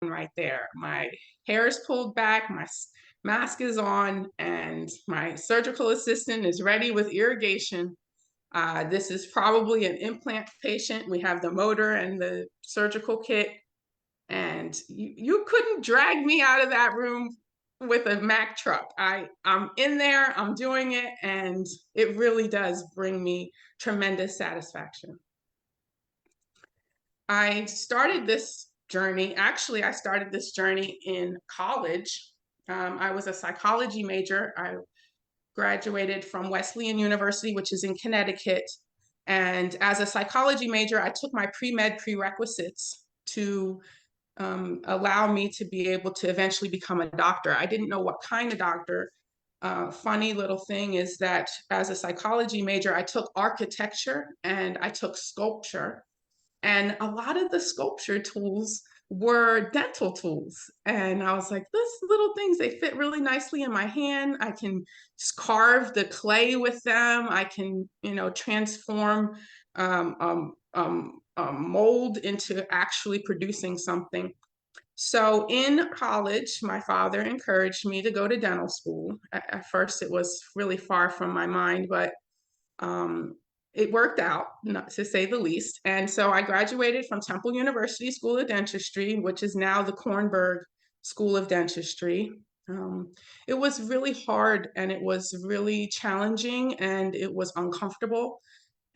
right there. My hair is pulled back, my mask is on, and my surgical assistant is ready with irrigation. This is probably an implant patient. We have the motor and the surgical kit, and you couldn't drag me out of that room with a Mack truck. I'm in there, I'm doing it, and it really does bring me tremendous satisfaction. I started this journey, actually, I started this journey in college. I was a psychology major. I graduated from Wesleyan University, which is in Connecticut. And as a psychology major, I took my pre-med prerequisites to allow me to be able to eventually become a doctor. I didn't know what kind of doctor. Funny little thing is that as a psychology major, I took architecture and I took sculpture. And a lot of the sculpture tools were dental tools. And I was like, these little things, they fit really nicely in my hand. I can carve the clay with them. I can, transform mold into actually producing something. So in college, my father encouraged me to go to dental school. At first, it was really far from my mind, but um, it worked out, not to say the least. And so I graduated from Temple University School of Dentistry, which is now the Kornberg School of Dentistry. It was really hard and it was really challenging and it was uncomfortable.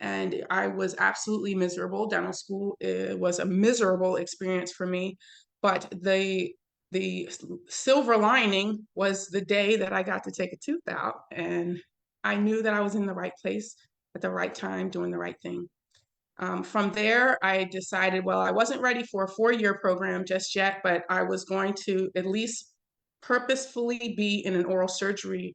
And I was absolutely miserable. Dental school, it was a miserable experience for me. But the silver lining was the day that I got to take a tooth out, and I knew that I was in the right place at the right time, doing the right thing. From there, I decided, well, I wasn't ready for a 4-year program just yet, but I was going to at least purposefully be in an oral surgery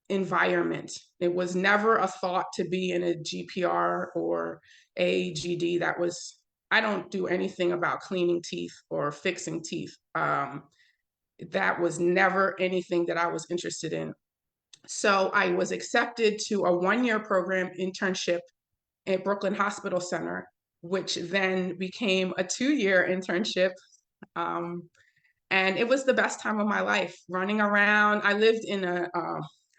environment. It was never a thought to be in a GPR or AGD. I don't do anything about cleaning teeth or fixing teeth. That was never anything that I was interested in. So I was accepted to a 1-year program internship at Brooklyn Hospital Center, which then became a 2-year internship. And it was the best time of my life running around. I lived in a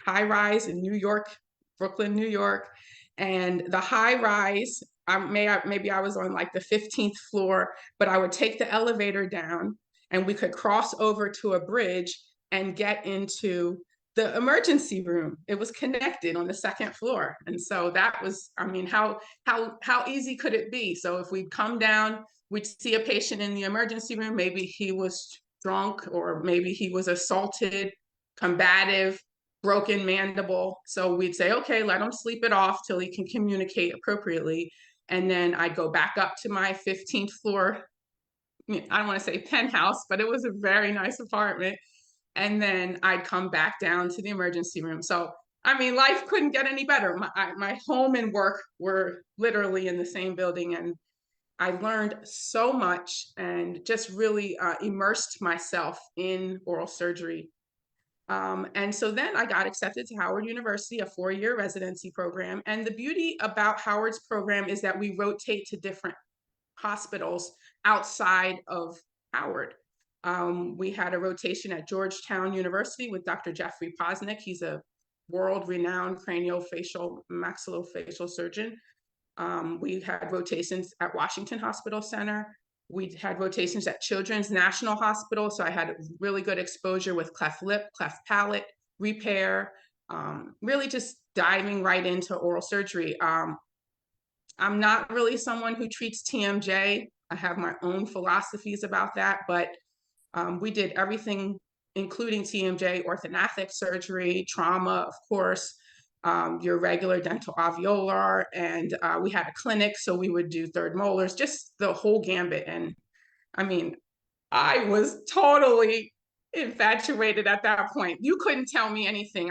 high rise in New York, Brooklyn, New York. And the high rise, maybe I was on like the 15th floor, but I would take the elevator down and we could cross over to a bridge and get into the emergency room. It was connected on the 2nd floor. And so that was, I mean, how easy could it be? So if we'd come down, we'd see a patient in the emergency room, maybe he was drunk or maybe he was assaulted, combative, broken mandible. So we'd say, okay, let him sleep it off till he can communicate appropriately. And then I'd go back up to my 15th floor, I don't want to say penthouse, but it was a very nice apartment. And then I'd come back down to the emergency room. So, I mean, life couldn't get any better. My home and work were literally in the same building. And I learned so much and just really immersed myself in oral surgery. And so then I got accepted to Howard University, a 4-year residency program. And the beauty about Howard's program is that we rotate to different hospitals outside of Howard. We had a rotation at Georgetown University with Dr. Jeffrey Posnick. He's a world-renowned craniofacial maxillofacial surgeon. We had rotations at Washington Hospital Center. We had rotations at Children's National Hospital. So I had really good exposure with cleft lip, cleft palate, repair, really just diving right into oral surgery. I'm not really someone who treats TMJ. I have my own philosophies about that, but we did everything, including TMJ, orthognathic surgery, trauma, of course, your regular dental alveolar, and we had a clinic, so we would do third molars, just the whole gambit. And I mean, I was totally infatuated at that point. You couldn't tell me anything.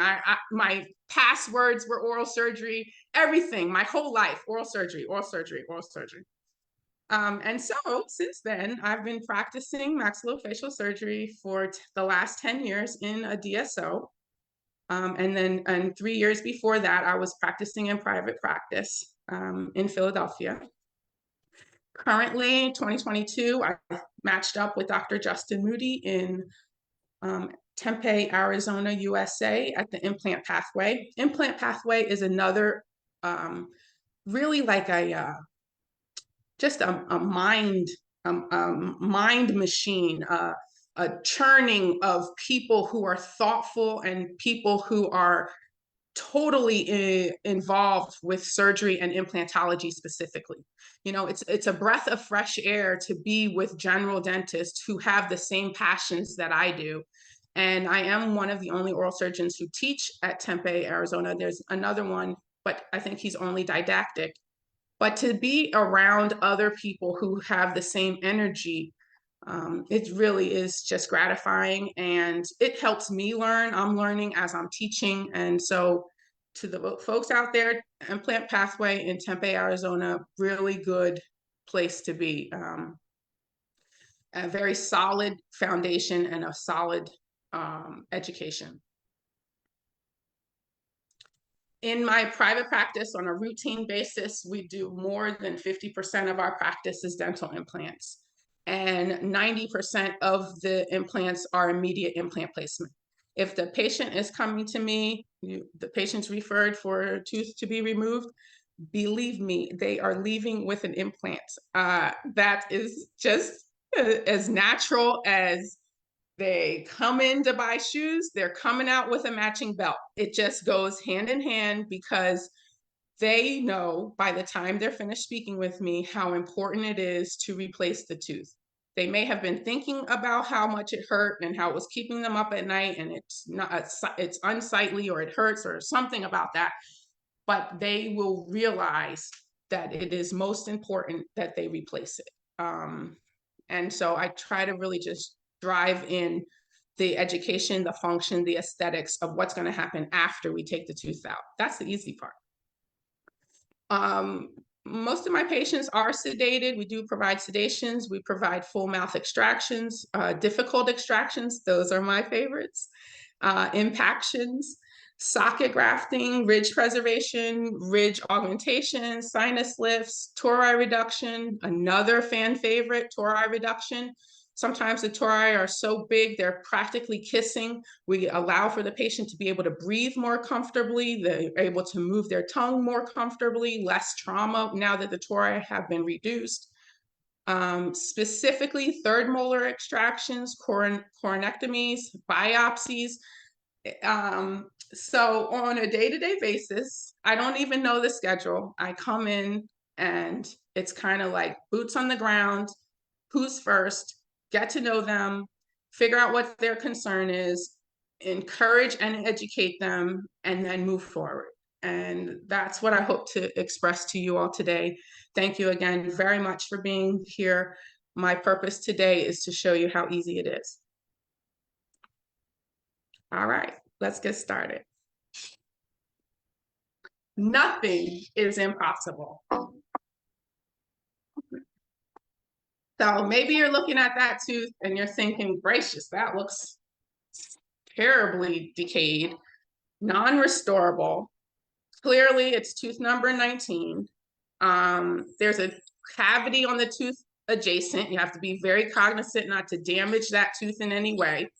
My passwords were oral surgery, everything, my whole life, oral surgery, oral surgery, oral surgery. And so since then, I've been practicing maxillofacial surgery for the last 10 years in a DSO. And 3 years before that, I was practicing in private practice in Philadelphia. Currently, 2022, I matched up with Dr. Justin Moody in Tempe, Arizona, USA at the Implant Pathway. Implant Pathway is another really like just a mind machine, a churning of people who are thoughtful and people who are totally involved with surgery and implantology specifically. You know, it's a breath of fresh air to be with general dentists who have the same passions that I do. And I am one of the only oral surgeons who teach at Tempe, Arizona. There's another one, but I think he's only didactic. But to be around other people who have the same energy, it really is just gratifying, and it helps me learn. I'm learning as I'm teaching. And so to the folks out there, Implant Pathway in Tempe, Arizona, really good place to be. A very solid foundation and a solid education. In my private practice, on a routine basis, we do more than 50% of our practice is dental implants, and 90% of the implants are immediate implant placement. If the patient is coming to me, the patient's referred for a tooth to be removed, believe me, they are leaving with an implant. That is just as natural as they come in to buy shoes, they're coming out with a matching belt. It just goes hand in hand, because they know by the time they're finished speaking with me how important it is to replace the tooth. They may have been thinking about how much it hurt and how it was keeping them up at night, and it's unsightly, or it hurts, or something about that. But they will realize that it is most important that they replace it. And so I try to really just drive in the education, the function, the aesthetics of what's going to happen after we take the tooth out. That's the easy part. Most of my patients are sedated. We do provide sedations. We provide full mouth extractions, difficult extractions. Those are my favorites. Impactions, socket grafting, ridge preservation, ridge augmentation, sinus lifts, tori reduction, another fan favorite, tori reduction. Sometimes the tori are so big, they're practically kissing. We allow for the patient to be able to breathe more comfortably. They're able to move their tongue more comfortably, less trauma now that the tori have been reduced. Specifically, third molar extractions, coronectomies, biopsies. So on a day-to-day basis, I don't even know the schedule. I come in and it's kind of like boots on the ground, who's first, get to know them, figure out what their concern is, encourage and educate them, and then move forward. And that's what I hope to express to you all today. Thank you again very much for being here. My purpose today is to show you how easy it is. All right, let's get started. Nothing is impossible. So maybe you're looking at that tooth and you're thinking, gracious, that looks terribly decayed, non-restorable. Clearly, it's tooth number 19. There's a cavity on the tooth adjacent. You have to be very cognizant not to damage that tooth in any way.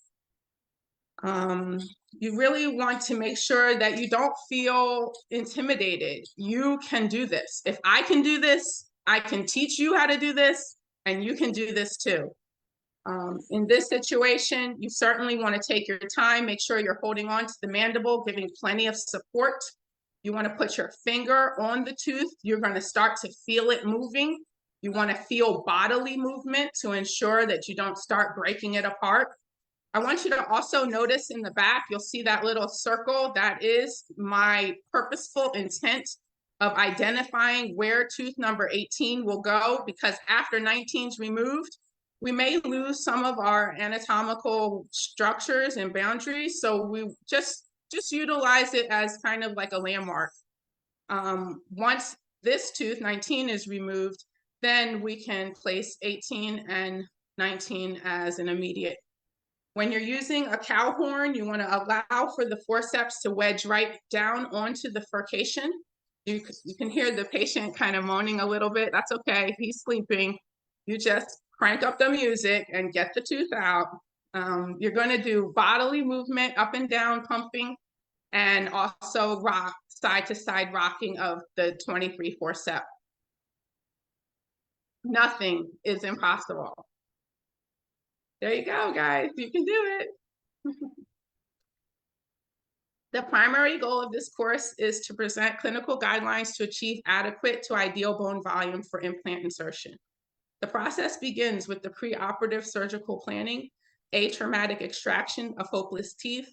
You really want to make sure that you don't feel intimidated. You can do this. If I can do this, I can teach you how to do this, and you can do this too. In this situation, you certainly want to take your time, make sure you're holding on to the mandible, giving plenty of support. You want to put your finger on the tooth. You're going to start to feel it moving. You want to feel bodily movement to ensure that you don't start breaking it apart. I want you to also notice in the back, you'll see that little circle. That is my purposeful intent of identifying where tooth number 18 will go, because after 19 is removed, we may lose some of our anatomical structures and boundaries. So we just utilize it as kind of like a landmark. Once this tooth 19 is removed, then we can place 18 and 19 as an immediate. When you're using a cow horn, you want to allow for the forceps to wedge right down onto the furcation. You can hear the patient kind of moaning a little bit. That's okay. He's sleeping. You just crank up the music and get the tooth out. You're going to do bodily movement up and down, pumping, and also rock side to side rocking of the 23 forceps. Nothing is impossible. There you go, guys. You can do it. The primary goal of this course is to present clinical guidelines to achieve adequate to ideal bone volume for implant insertion. The process begins with the preoperative surgical planning, atraumatic extraction of hopeless teeth,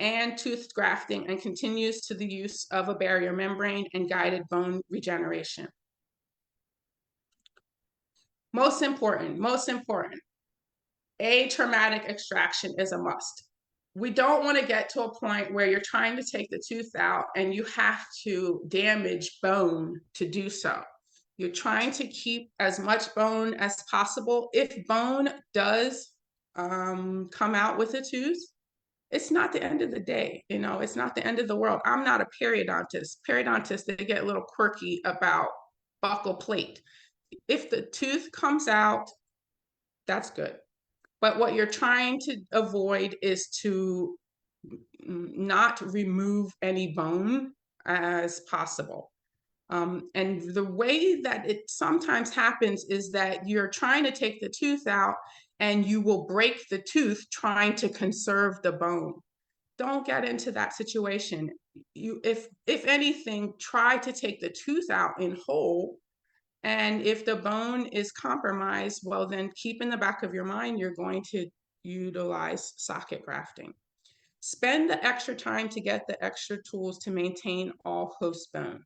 and tooth grafting, and continues to the use of a barrier membrane and guided bone regeneration. Most important, atraumatic extraction is a must. We don't want to get to a point where you're trying to take the tooth out and you have to damage bone to do so. You're trying to keep as much bone as possible. If bone does come out with a tooth, it's not the end of the day. You know, it's not the end of the world. I'm not a periodontist. Periodontists, they get a little quirky about buccal plate. If the tooth comes out, that's good. But what you're trying to avoid is to not remove any bone as possible. And the way that it sometimes happens is that you're trying to take the tooth out and you will break the tooth trying to conserve the bone. Don't get into that situation. If anything, try to take the tooth out in whole. And if the bone is compromised, well, then keep in the back of your mind, you're going to utilize socket grafting. Spend the extra time to get the extra tools to maintain all host bone.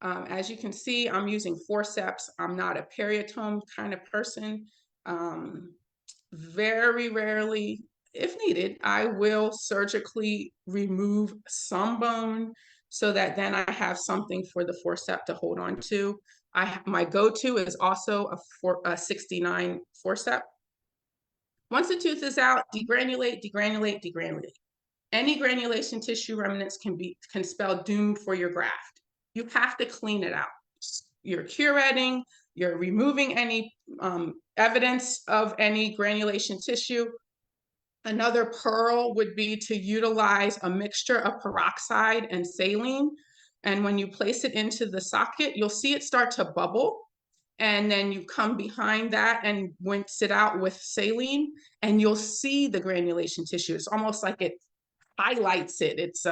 As you can see, I'm using forceps. I'm not a periotome kind of person. Very rarely, if needed, I will surgically remove some bone so that then I have something for the forceps to hold on to. My go-to is also a 69 forceps. Once the tooth is out, degranulate, degranulate, degranulate. Any granulation tissue remnants can spell doom for your graft. You have to clean it out. You're curetting, you're removing any evidence of any granulation tissue. Another pearl would be to utilize a mixture of peroxide and saline. And when you place it into the socket, you'll see it start to bubble. And then you come behind that and rinse it out with saline, and you'll see the granulation tissue. It's almost like it highlights it. It's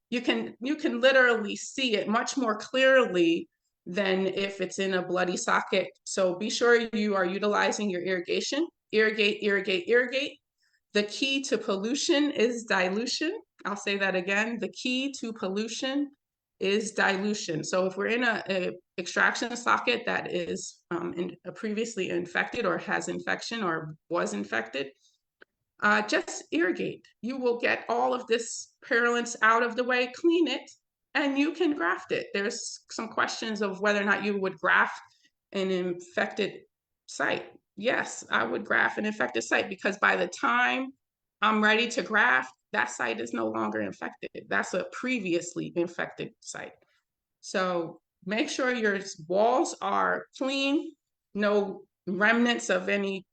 you can literally see it much more clearly than if it's in a bloody socket. So be sure you are utilizing your irrigation. Irrigate, irrigate, irrigate. The key to pollution is dilution. I'll say that again. The key to pollution is dilution. So if we're in a extraction socket that is previously infected or has infection or was infected, just irrigate. You will get all of this purulence out of the way, clean it, and you can graft it. There's some questions of whether or not you would graft an infected site. Yes, I would graft an infected site because by the time I'm ready to graft, that site is no longer infected. That's a previously infected site. So make sure your walls are clean, no remnants of any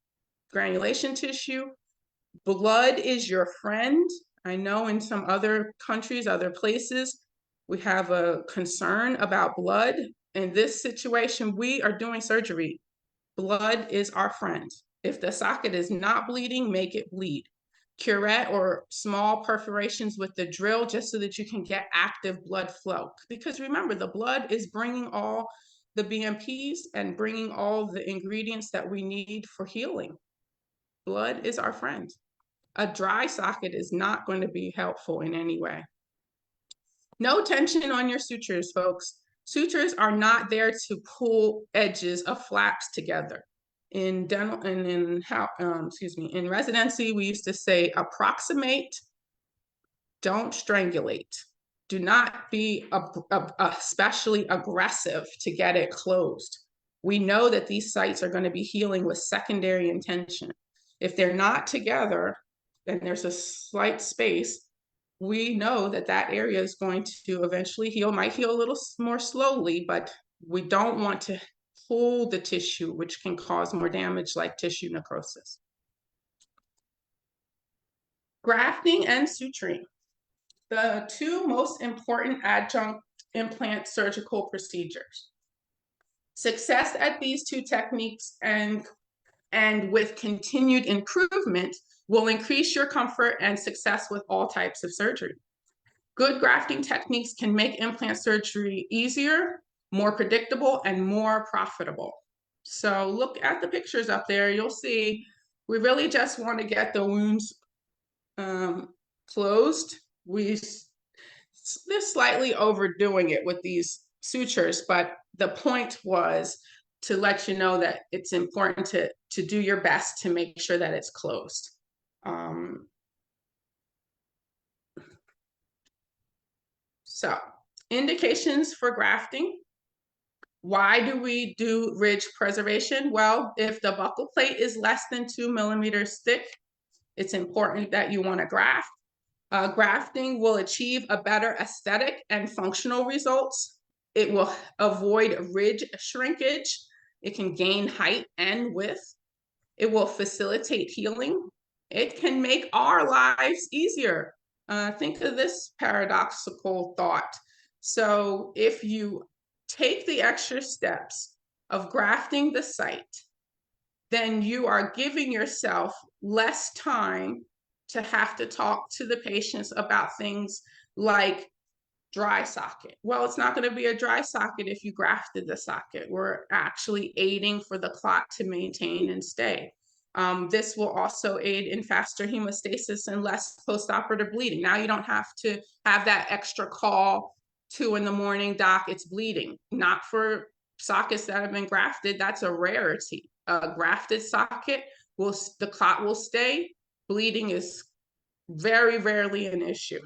granulation tissue. Blood is your friend. I know in some other countries, other places, we have a concern about blood. In this situation, we are doing surgery. Blood is our friend. If the socket is not bleeding, make it bleed. Curette or small perforations with the drill just so that you can get active blood flow. Because remember, the blood is bringing all the BMPs and bringing all the ingredients that we need for healing. Blood is our friend. A dry socket is not going to be helpful in any way. No tension on your sutures, folks. Sutures are not there to pull edges of flaps together. In dental and in residency, we used to say approximate, don't strangulate. Do not be especially aggressive to get it closed. We know that these sites are going to be healing with secondary intention. If they're not together, and there's a slight space, we know that that area is going to eventually heal, might heal a little more slowly, but we don't want to pull the tissue, which can cause more damage like tissue necrosis. Grafting and suturing, the two most important adjunct implant surgical procedures. Success at these two techniques and with continued improvement will increase your comfort and success with all types of surgery. Good grafting techniques can make implant surgery easier, more predictable, and more profitable. So look at the pictures up there. You'll see we really just want to get the wounds closed. They're slightly overdoing it with these sutures, but the point was to let you know that it's important to do your best to make sure that it's closed. So, indications for grafting. Why do we do ridge preservation? Well, if the buccal plate is less than 2 millimeters thick, it's important that you want to graft. Grafting will achieve a better aesthetic and functional results. It will avoid ridge shrinkage. It can gain height and width. It will facilitate healing. It can make our lives easier. Think of this paradoxical thought. So if you take the extra steps of grafting the site, then you are giving yourself less time to have to talk to the patients about things like dry socket. Well, it's not going to be a dry socket if you grafted the socket. We're actually aiding for the clot to maintain and stay. This will also aid in faster hemostasis and less postoperative bleeding. Now you don't have to have that extra call 2 in the morning, doc, it's bleeding. Not for sockets that have been grafted. That's a rarity. A grafted socket, the clot will stay. Bleeding is very rarely an issue.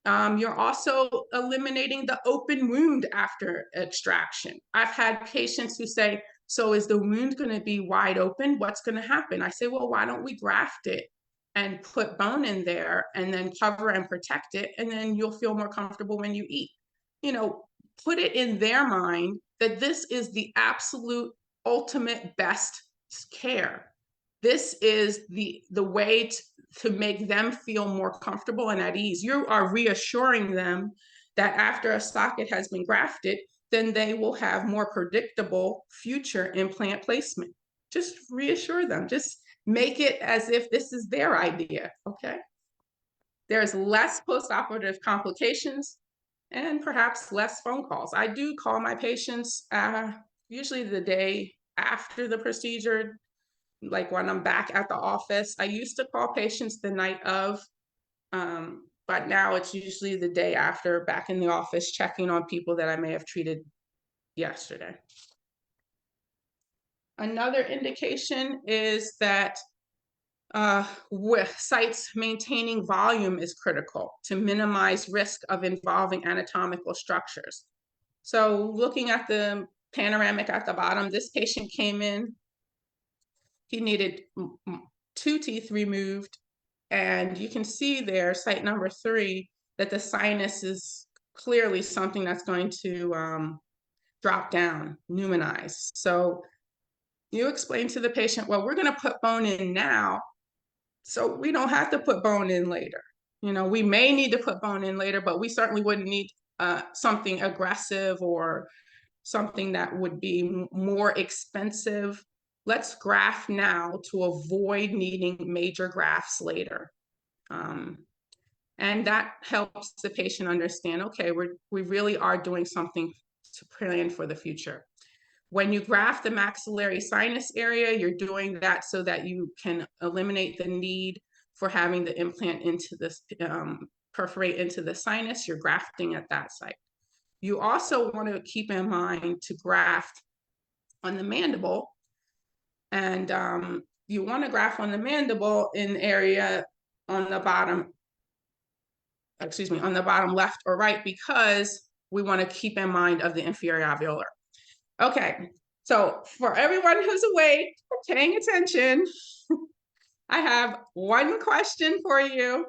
You're also eliminating the open wound after extraction. I've had patients who say, so is the wound going to be wide open? What's going to happen? I say, well, why don't we graft it and put bone in there and then cover and protect it, and then you'll feel more comfortable when you eat. You know, put it in their mind that this is the absolute ultimate best care. This is the way to make them feel more comfortable and at ease. You are reassuring them that after a socket has been grafted, then they will have more predictable future implant placement. Just reassure them. Just make it as if this is their idea, okay? There's less postoperative complications and perhaps less phone calls. I do call my patients usually the day after the procedure, like when I'm back at the office. I used to call patients the night of, but now it's usually the day after, back in the office, checking on people that I may have treated yesterday. Another indication is that with sites maintaining volume is critical to minimize risk of involving anatomical structures. So looking at the panoramic at the bottom, this patient came in, he needed 2 teeth removed, and you can see there, site number 3, that the sinus is clearly something that's going to drop down, pneumonize. So you explain to the patient, well, we're going to put bone in now, so we don't have to put bone in later. You know, we may need to put bone in later, but we certainly wouldn't need something aggressive or something that would be more expensive. Let's graft now to avoid needing major grafts later. And that helps the patient understand, okay, we really are doing something to plan for the future. When you graft the maxillary sinus area, you're doing that so that you can eliminate the need for having the implant into this, perforate into the sinus. You're grafting at that site. You also want to keep in mind to graft on the mandible, and you want to graft on the mandible in area on the bottom, on the bottom left or right, because we want to keep in mind of the inferior alveolar. Okay, so for everyone who's awake, paying attention, I have one question for you.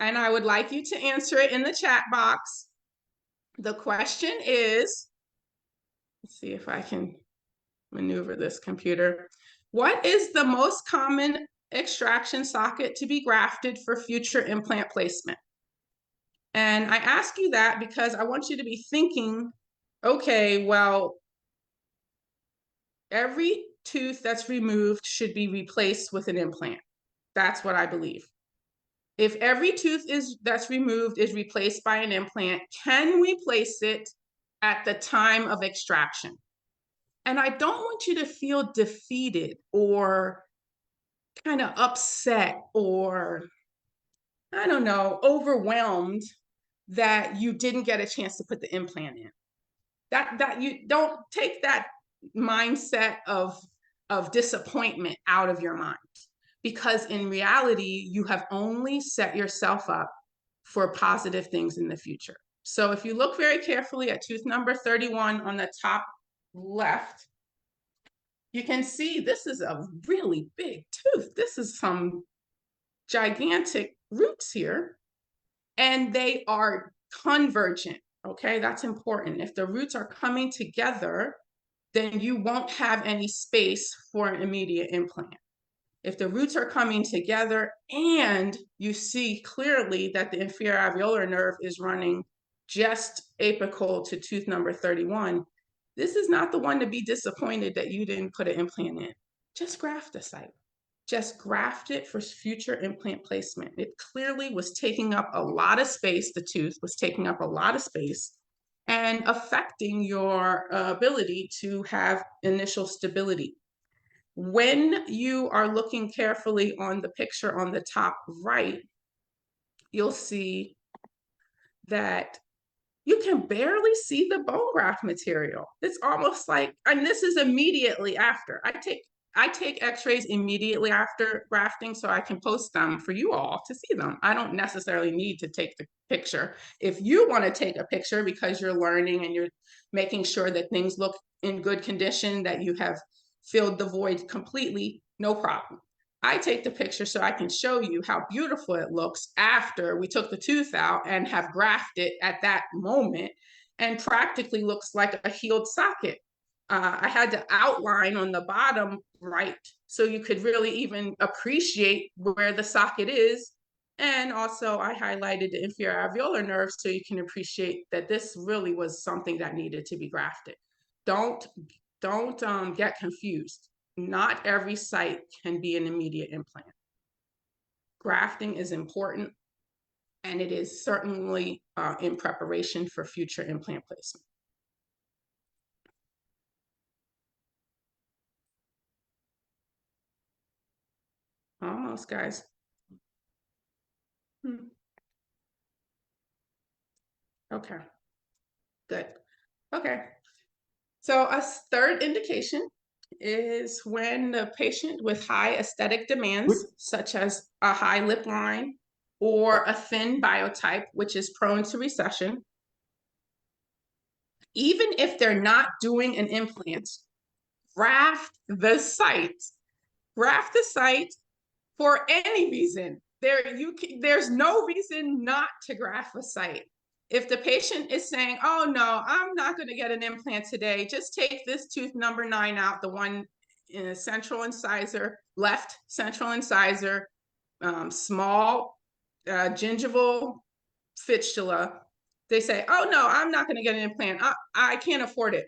And I would like you to answer it in the chat box. The question is, let's see if I can maneuver this computer. What is the most common extraction socket to be grafted for future implant placement? And I ask you that because I want you to be thinking, okay, well, every tooth that's removed should be replaced with an implant. That's what I believe. If every tooth that's removed is replaced by an implant, can we place it at the time of extraction? And I don't want you to feel defeated or kind of upset or, I don't know, overwhelmed that you didn't get a chance to put the implant in. That you don't take that mindset of disappointment out of your mind, because in reality, you have only set yourself up for positive things in the future. So if you look very carefully at tooth number 31 on the top left, you can see this is a really big tooth. This is some gigantic roots here, and they are convergent. Okay, that's important. If the roots are coming together, then you won't have any space for an immediate implant. If the roots are coming together and you see clearly that the inferior alveolar nerve is running just apical to tooth number 31, this is not the one to be disappointed that you didn't put an implant in. Just graft the site. Just graft it for future implant placement. It clearly was taking up a lot of space. The tooth was taking up a lot of space and affecting your ability to have initial stability. When you are looking carefully on the picture on the top right, you'll see that you can barely see the bone graft material. It's almost like, and this is immediately after. I take x-rays immediately after grafting so I can post them for you all to see them. I don't necessarily need to take the picture. If you want to take a picture because you're learning and you're making sure that things look in good condition, that you have filled the void completely, no problem. I take the picture so I can show you how beautiful it looks after we took the tooth out and have grafted at that moment, and practically looks like a healed socket. I had to outline on the bottom right so you could really even appreciate where the socket is. And also I highlighted the inferior alveolar nerve so you can appreciate that this really was something that needed to be grafted. Don't get confused. Not every site can be an immediate implant. Grafting is important, and it is certainly in preparation for future implant placement. Almost, guys. Okay, good. Okay, so a third indication is when the patient with high aesthetic demands, such as a high lip line or a thin biotype, which is prone to recession, even if they're not doing an implant, graft the site. Graft the site for any reason. There's no reason not to graft a site. If the patient is saying, oh no, I'm not going to get an implant today, just take this tooth number 9 out, the one in a central incisor, left central incisor, small gingival fistula. They say, oh no, I'm not going to get an implant. I can't afford it.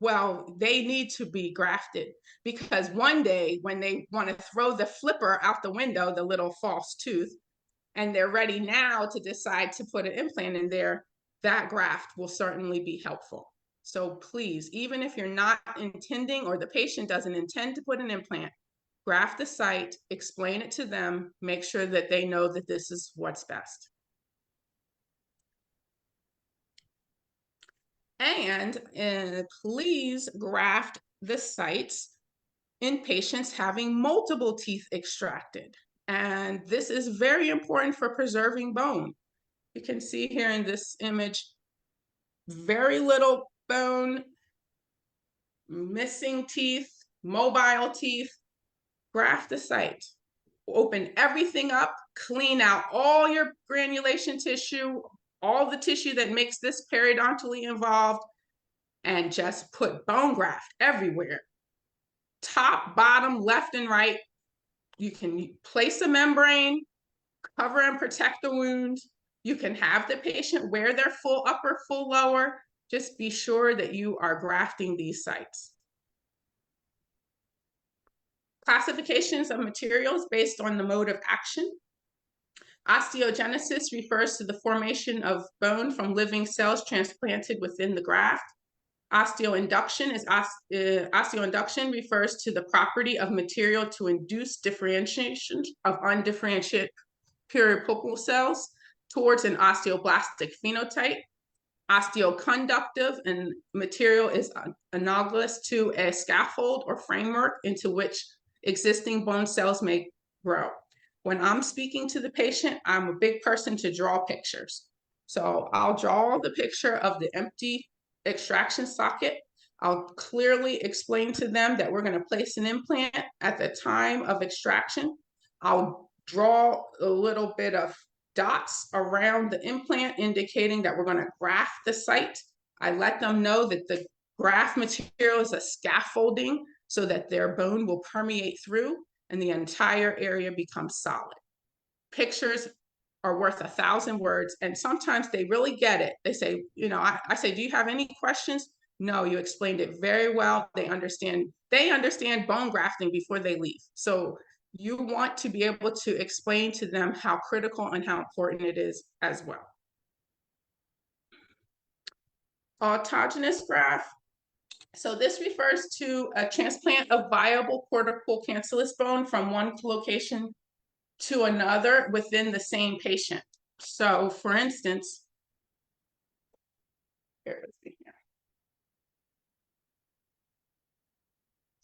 Well, they need to be grafted, because one day when they want to throw the flipper out the window, the little false tooth, and they're ready now to decide to put an implant in there, that graft will certainly be helpful. So please, even if you're not intending or the patient doesn't intend to put an implant, graft the site, explain it to them, make sure that they know that this is what's best. And please graft the sites in patients having multiple teeth extracted. And this is very important for preserving bone. You can see here in this image, very little bone, missing teeth, mobile teeth. Graft the site. open everything up, clean out all your granulation tissue, all the tissue that makes this periodontally involved, and just put bone graft everywhere. Top, bottom, left, and right. You can place a membrane, cover and protect the wound. You can have the patient wear their full upper, full lower. Just be sure that you are grafting these sites. Classifications of materials based on the mode of action. Osteogenesis refers to the formation of bone from living cells transplanted within the graft. Osteoinduction refers to the property of material to induce differentiation of undifferentiated peripulpal cells towards an osteoblastic phenotype. Osteoconductive and material is analogous to a scaffold or framework into which existing bone cells may grow. When I'm speaking to the patient, I'm a big person to draw pictures. So I'll draw the picture of the empty extraction socket. I'll clearly explain to them that we're going to place an implant at the time of extraction. I'll draw a little bit of dots around the implant indicating that we're going to graft the site. I let them know that the graft material is a scaffolding so that their bone will permeate through and the entire area becomes solid. Pictures are worth 1,000 words, and sometimes they really get it. They say, you know, I say, do you have any questions? No, you explained it very well. They understand bone grafting before they leave. So you want to be able to explain to them how critical and how important it is as well. Autogenous graft. So this refers to a transplant of viable cortical cancellous bone from one location to another within the same patient. So for instance,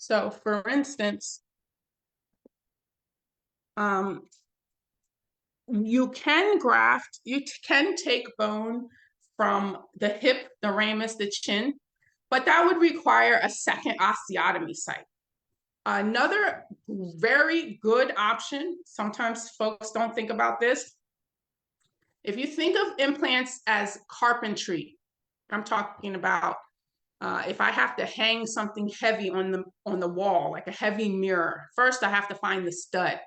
So for instance, you can graft, you can take bone from the hip, the ramus, the chin, but that would require a second osteotomy site. Another very good option, sometimes folks don't think about this. If you think of implants as carpentry, I'm talking about if I have to hang something heavy on the wall, like a heavy mirror, first I have to find the stud.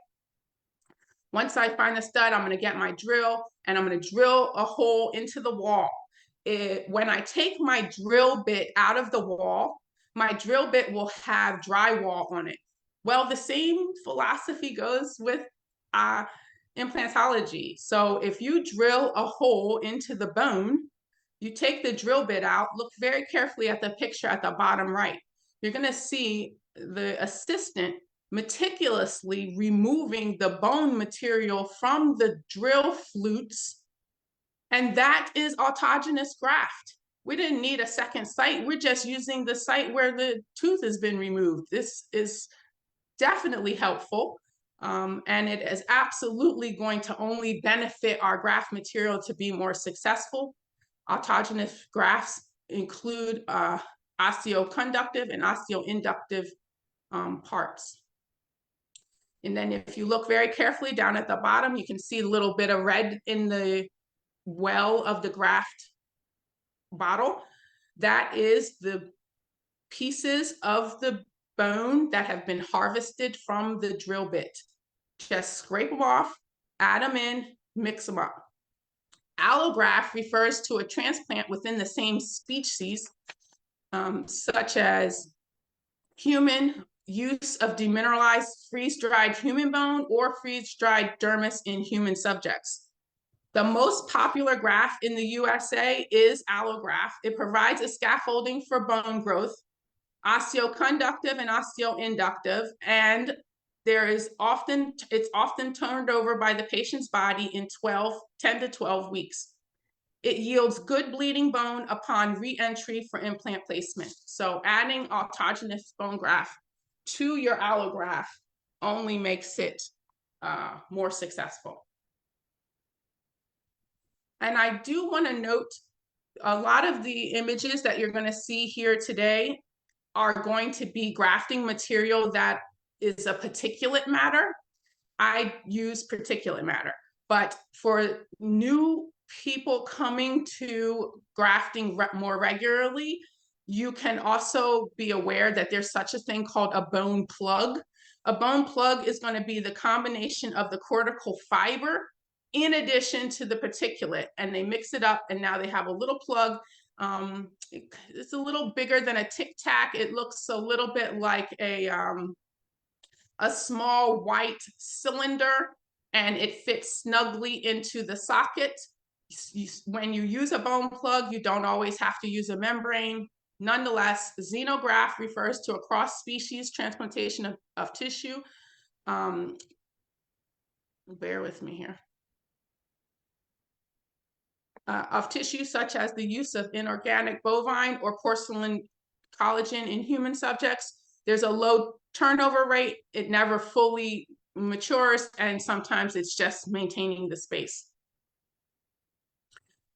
Once I find the stud, I'm going to get my drill and I'm going to drill a hole into the wall. When I take my drill bit out of the wall, my drill bit will have drywall on it. Well, the same philosophy goes with implantology. So if you drill a hole into the bone, you take the drill bit out, look very carefully at the picture at the bottom right. You're going to see the assistant meticulously removing the bone material from the drill flutes. And that is autogenous graft. We didn't need a second site. We're just using the site where the tooth has been removed. This is definitely helpful. And it is absolutely going to only benefit our graft material to be more successful. Autogenous grafts include osteoconductive and osteoinductive parts. And then if you look very carefully down at the bottom, you can see a little bit of red in the well of the graft bottle. That is the pieces of the bone that have been harvested from the drill bit. Just scrape them off, add them in, mix them up. Allograft refers to a transplant within the same species, such as human use of demineralized freeze-dried human bone or freeze-dried dermis in human subjects. The most popular graft in the USA is allograft. It provides a scaffolding for bone growth, osteoconductive and osteoinductive, and it's often turned over by the patient's body in 10 to 12 weeks. It yields good bleeding bone upon re-entry for implant placement. So adding autogenous bone graft to your allograft only makes it more successful. And I do want to note a lot of the images that you're going to see here today are going to be grafting material that is a particulate matter. I use particulate matter. But for new people coming to grafting more regularly, you can also be aware that there's such a thing called a bone plug. A bone plug is going to be the combination of the cortical fiber in addition to the particulate, and they mix it up, and now they have a little plug. It's a little bigger than a Tic Tac. It looks a little bit like a small white cylinder, and it fits snugly into the socket. When you use a bone plug, you don't always have to use a membrane. Nonetheless, xenograft refers to a cross-species transplantation of tissue. Bear with me here. Of tissue such as the use of inorganic bovine or porcelain collagen in human subjects. There's a low turnover rate. It never fully matures, and sometimes it's just maintaining the space.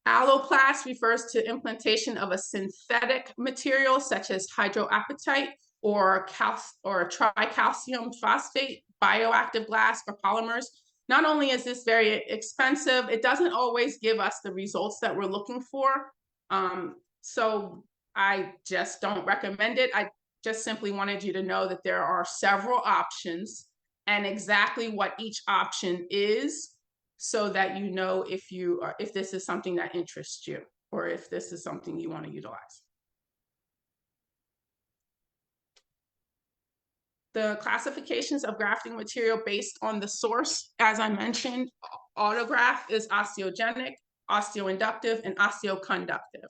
Alloplast refers to implantation of a synthetic material such as hydroapatite or tricalcium phosphate, bioactive glass, or polymers. Not only is this very expensive, it doesn't always give us the results that we're looking for. So I just don't recommend it. I just simply wanted you to know that there are several options and exactly what each option is, so that you know if this is something that interests you or if this is something you want to utilize. The classifications of grafting material based on the source, as I mentioned, autograft is osteogenic, osteoinductive, and osteoconductive.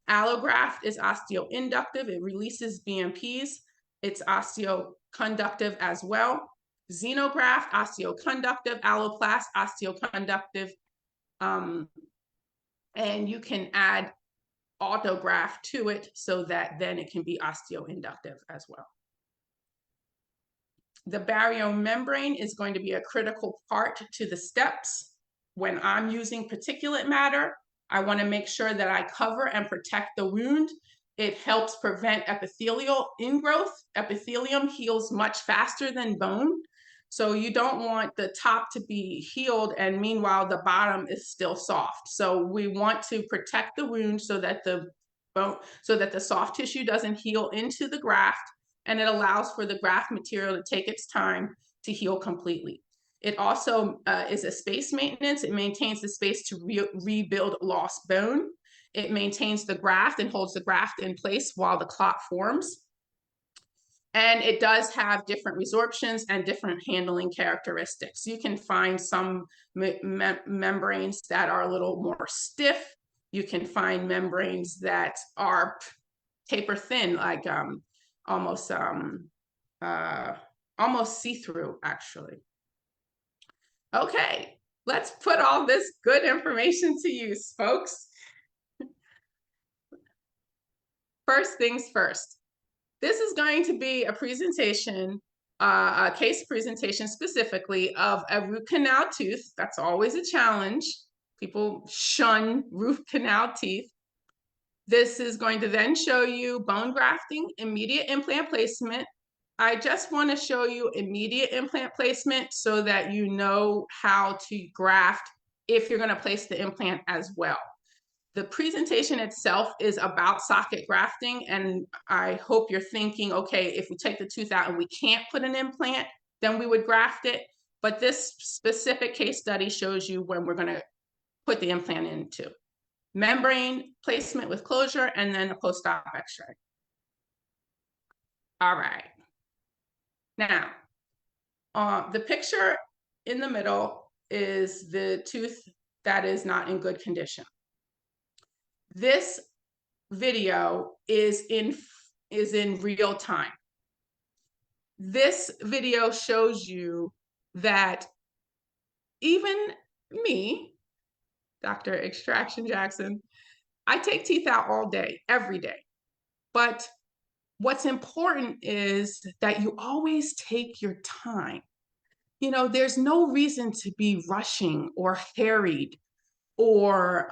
Allograft is osteoinductive. It releases BMPs. It's osteoconductive as well. Xenograft, osteoconductive. Alloplast, osteoconductive. And you can add autograft to it so that then it can be osteoinductive as well. The barrier membrane is going to be a critical part to the steps. When I'm using particulate matter, I want to make sure that I cover and protect the wound. It helps prevent epithelial ingrowth. Epithelium heals much faster than bone. So you don't want the top to be healed and meanwhile the bottom is still soft. So we want to protect the wound so that the soft tissue doesn't heal into the graft, and it allows for the graft material to take its time to heal completely. It also is a space maintenance. It maintains the space to rebuild lost bone. It maintains the graft and holds the graft in place while the clot forms. And it does have different resorptions and different handling characteristics. You can find some membranes that are a little more stiff. You can find membranes that are taper thin, like almost see-through, actually. Okay, let's put all this good information to use, folks. First things first. This is going to be a presentation, a case presentation specifically of a root canal tooth. That's always a challenge. People shun root canal teeth. This is going to then show you bone grafting, immediate implant placement. I just want to show you immediate implant placement so that you know how to graft if you're going to place the implant as well. The presentation itself is about socket grafting, and I hope you're thinking, okay, if we take the tooth out and we can't put an implant, then we would graft it. But this specific case study shows you when we're going to put the implant into. Membrane placement with closure, and then a post-op x-ray. All right. Now, the picture in the middle is the tooth that is not in good condition. This video is in real time. This video shows you that even me, Dr. Extraction Jackson, I take teeth out all day, every day. But what's important is that you always take your time. You know, there's no reason to be rushing or harried or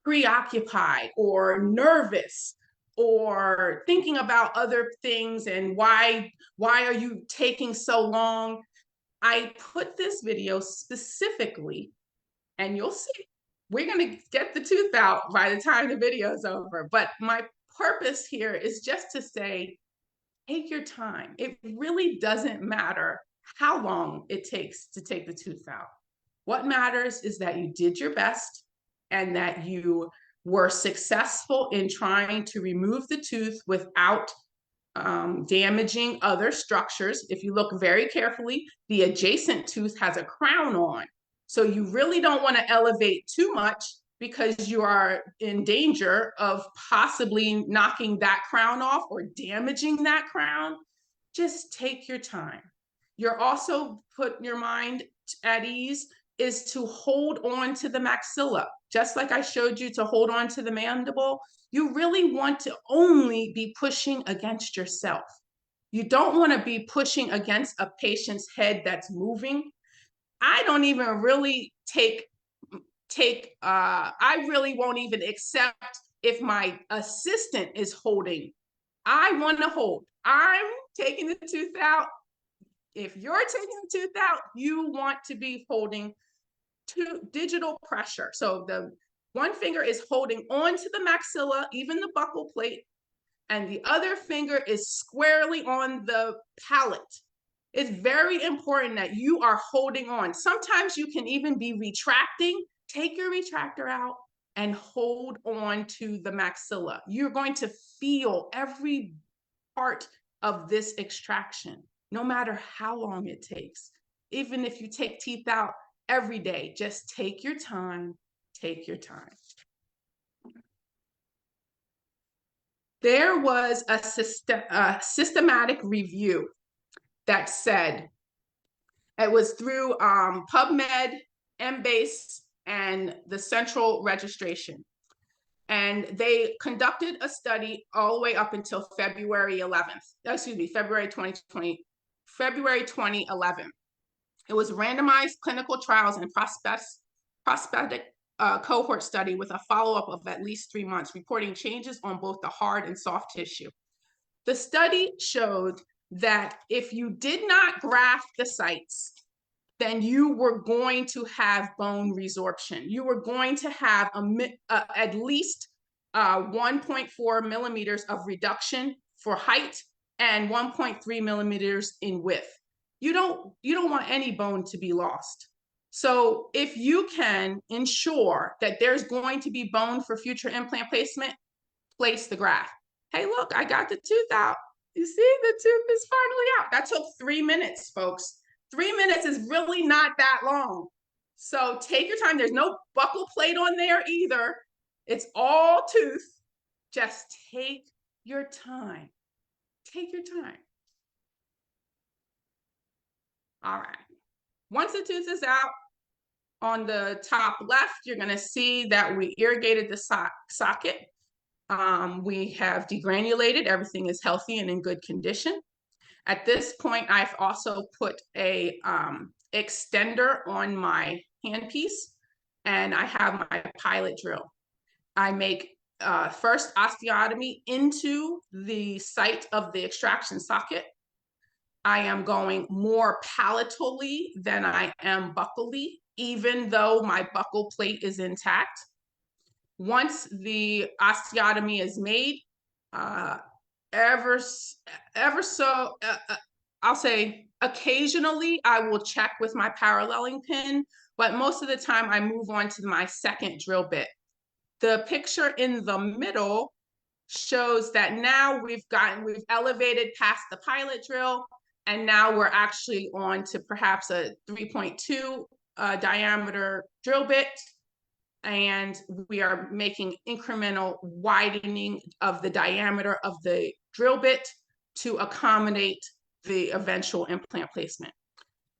preoccupied or nervous or thinking about other things and why are you taking so long. I put this video specifically, and you'll see, we're going to get the tooth out by the time the video is over. But my purpose here is just to say, take your time. It really doesn't matter how long it takes to take the tooth out. What matters is that you did your best and that you were successful in trying to remove the tooth without damaging other structures. If you look very carefully, the adjacent tooth has a crown on. So you really don't want to elevate too much because you are in danger of possibly knocking that crown off or damaging that crown. Just take your time. You're also putting your mind at ease is to hold on to the maxilla. Just like I showed you to hold on to the mandible, you really want to only be pushing against yourself. You don't want to be pushing against a patient's head that's moving. I don't even really I really won't even accept if my assistant is holding. I want to hold. I'm taking the tooth out. If you're taking the tooth out, you want to be holding to digital pressure. So the one finger is holding onto the maxilla, even the buccal plate, and the other finger is squarely on the palate. It's very important that you are holding on. Sometimes you can even be retracting. Take your retractor out and hold on to the maxilla. You're going to feel every part of this extraction, no matter how long it takes. Even if you take teeth out every day, just take your time, take your time. There was a systematic review that said, it was through PubMed, Embase, and the Central Registration. And they conducted a study all the way up until February 2020, February 2011. It was randomized clinical trials and prospective cohort study with a follow-up of at least 3 months, reporting changes on both the hard and soft tissue. The study showed that if you did not graft the sites, then you were going to have bone resorption. You were going to have at least 1.4 millimeters of reduction for height and 1.3 millimeters in width. You don't want any bone to be lost. So if you can ensure that there's going to be bone for future implant placement, place the graft. Hey, look, I got the tooth out. You see, the tooth is finally out. That took 3 minutes, folks. 3 minutes is really not that long. So take your time. There's no buccal plate on there either. It's all tooth. Just take your time. Take your time. All right. Once the tooth is out, on the top left, you're going to see that we irrigated the socket. We have degranulated. Everything is healthy and in good condition. At this point, I've also put a extender on my handpiece, and I have my pilot drill. I make first osteotomy into the site of the extraction socket. I am going more palatally than I am buccally, even though my buccal plate is intact. Once the osteotomy is made, I'll say occasionally I will check with my paralleling pin, but most of the time I move on to my second drill bit. The picture in the middle shows that now we've elevated past the pilot drill, and now we're actually on to perhaps a 3.2 diameter drill bit, and we are making incremental widening of the diameter of the drill bit to accommodate the eventual implant placement.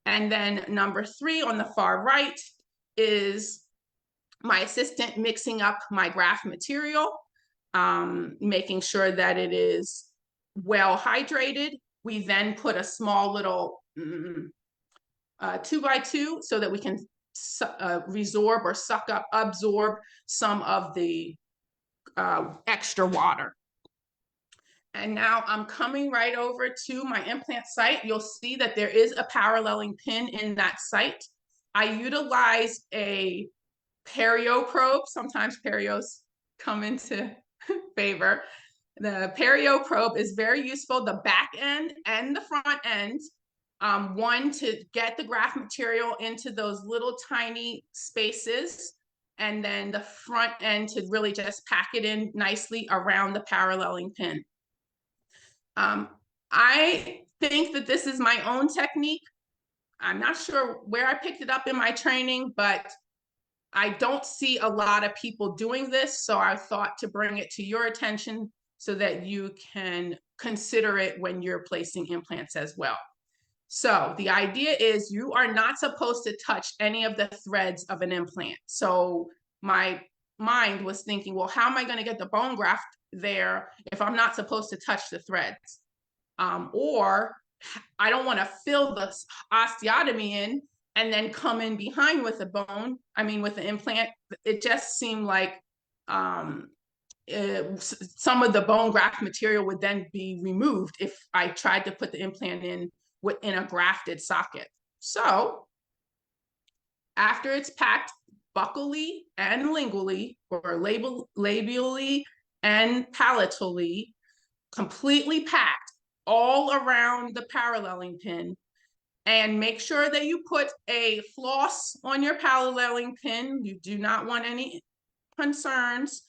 And then number 3 on the far right is my assistant mixing up my graft material, making sure that it is well hydrated. We then put a small little 2x2 so that we can resorb or absorb some of the extra water. And now I'm coming right over to my implant site. You'll see that there is a paralleling pin in that site. I utilize a perio probe. Sometimes perios come into favor. The perio probe is very useful, the back end and the front end. One, to get the graft material into those little tiny spaces, and then the front end to really just pack it in nicely around the paralleling pin. I think that this is my own technique. I'm not sure where I picked it up in my training, but I don't see a lot of people doing this. So I thought to bring it to your attention so that you can consider it when you're placing implants as well. So the idea is you are not supposed to touch any of the threads of an implant. So my mind was thinking, well, how am I going to get the bone graft there if I'm not supposed to touch the threads? Or I don't want to fill the osteotomy in and then come in behind with a bone, with the implant. It just seemed like some of the bone graft material would then be removed if I tried to put the implant in a grafted socket. So after it's packed buccally and lingually, or labially and palatally, completely packed all around the paralleling pin, and make sure that you put a floss on your paralleling pin. You do not want any concerns.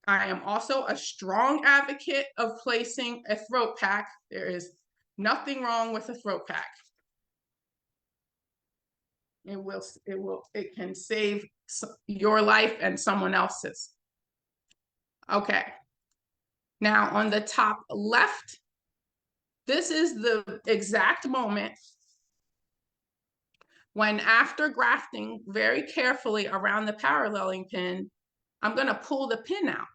I am also a strong advocate of placing a throat pack. There is nothing wrong with a throat pack. It can save your life and someone else's. Okay. Now on the top left, this is the exact moment when, after grafting very carefully around the paralleling pin, I'm going to pull the pin out.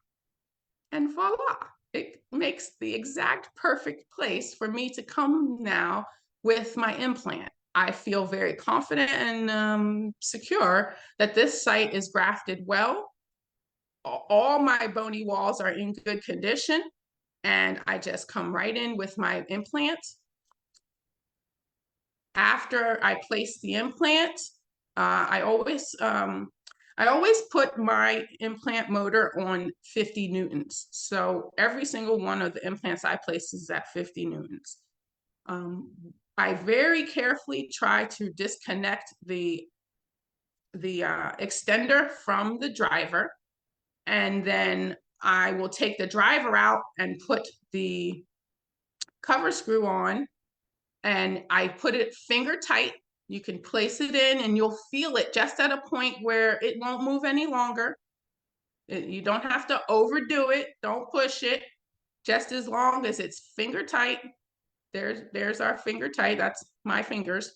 And voila, it makes the exact perfect place for me to come now with my implant. I feel very confident and secure that this site is grafted well. All my bony walls are in good condition, and I just come right in with my implant. After I place the implant, I always put my implant motor on 50 newtons. So every single one of the implants I place is at 50 newtons. I very carefully try to disconnect the extender from the driver, and then I will take the driver out and put the cover screw on, and I put it finger tight. You can place it in and you'll feel it just at a point where it won't move any longer. You don't have to overdo it. Don't push it. Just as long as it's finger tight. There's our finger tight. That's my fingers.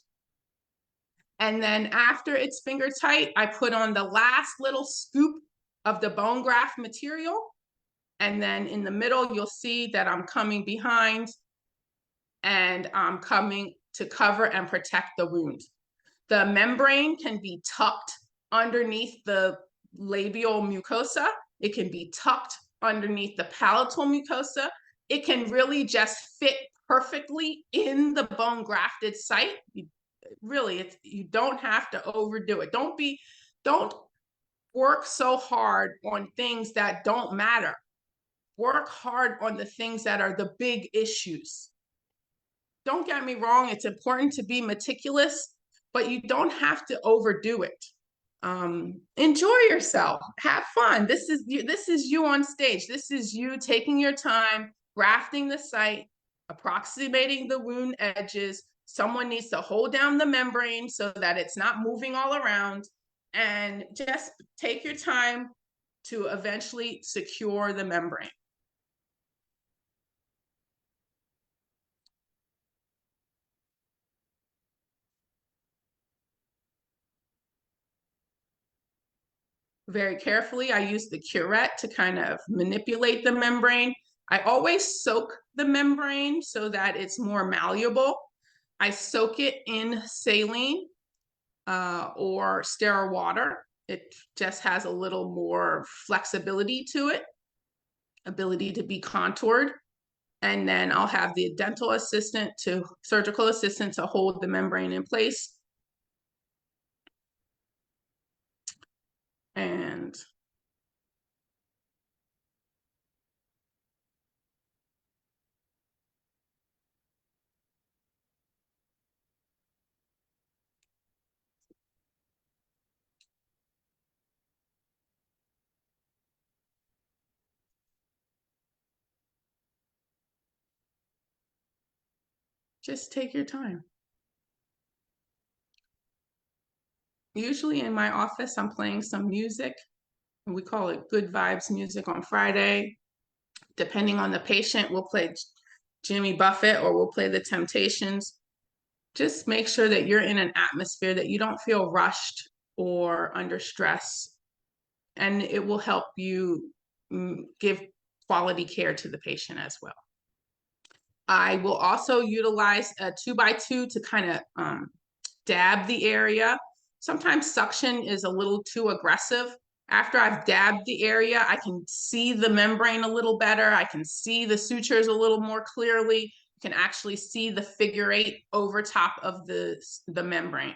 And then after it's finger tight, I put on the last little scoop of the bone graft material. And then in the middle, you'll see that I'm coming behind and I'm coming to cover and protect the wound. The membrane can be tucked underneath the labial mucosa. It can be tucked underneath the palatal mucosa. It can really just fit perfectly in the bone grafted site. You don't have to overdo it. Don't work so hard on things that don't matter. Work hard on the things that are the big issues. Don't get me wrong, it's important to be meticulous, but you don't have to overdo it. Enjoy yourself, have fun. This is you on stage. This is you taking your time, grafting the site, approximating the wound edges. Someone needs to hold down the membrane so that it's not moving all around, and just take your time to eventually secure the membrane. Very carefully, I use the curette to kind of manipulate the membrane. I always soak the membrane so that it's more malleable. I soak it in saline or sterile water. It just has a little more flexibility to it, ability to be contoured. And then I'll have the surgical assistant to hold the membrane in place. And just take your time. Usually in my office, I'm playing some music. We call it good vibes music on Friday. Depending on the patient, we'll play Jimmy Buffett or we'll play the Temptations. Just make sure that you're in an atmosphere that you don't feel rushed or under stress. And it will help you give quality care to the patient as well. I will also utilize a 2x2 to kind of dab the area. Sometimes suction is a little too aggressive. After I've dabbed the area, I can see the membrane a little better. I can see the sutures a little more clearly. You can actually see the figure 8 over top of the membrane.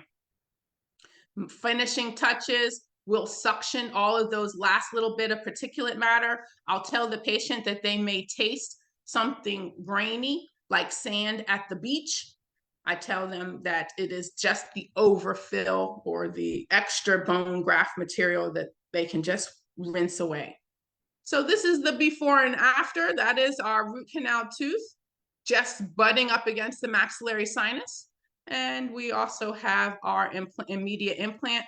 Finishing touches, we'll suction all of those last little bit of particulate matter. I'll tell the patient that they may taste something grainy like sand at the beach. I tell them that it is just the overfill or the extra bone graft material that they can just rinse away. So this is the before and after. That is our root canal tooth just butting up against the maxillary sinus. And we also have our immediate implant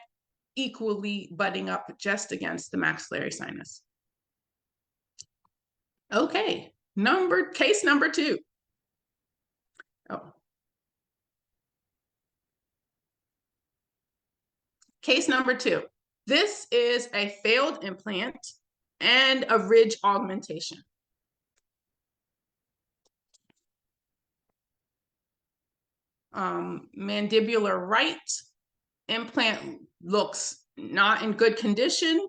equally butting up just against the maxillary sinus. Okay, case number 2. Oh. Case number 2. This is a failed implant and a ridge augmentation. Mandibular right, implant looks not in good condition.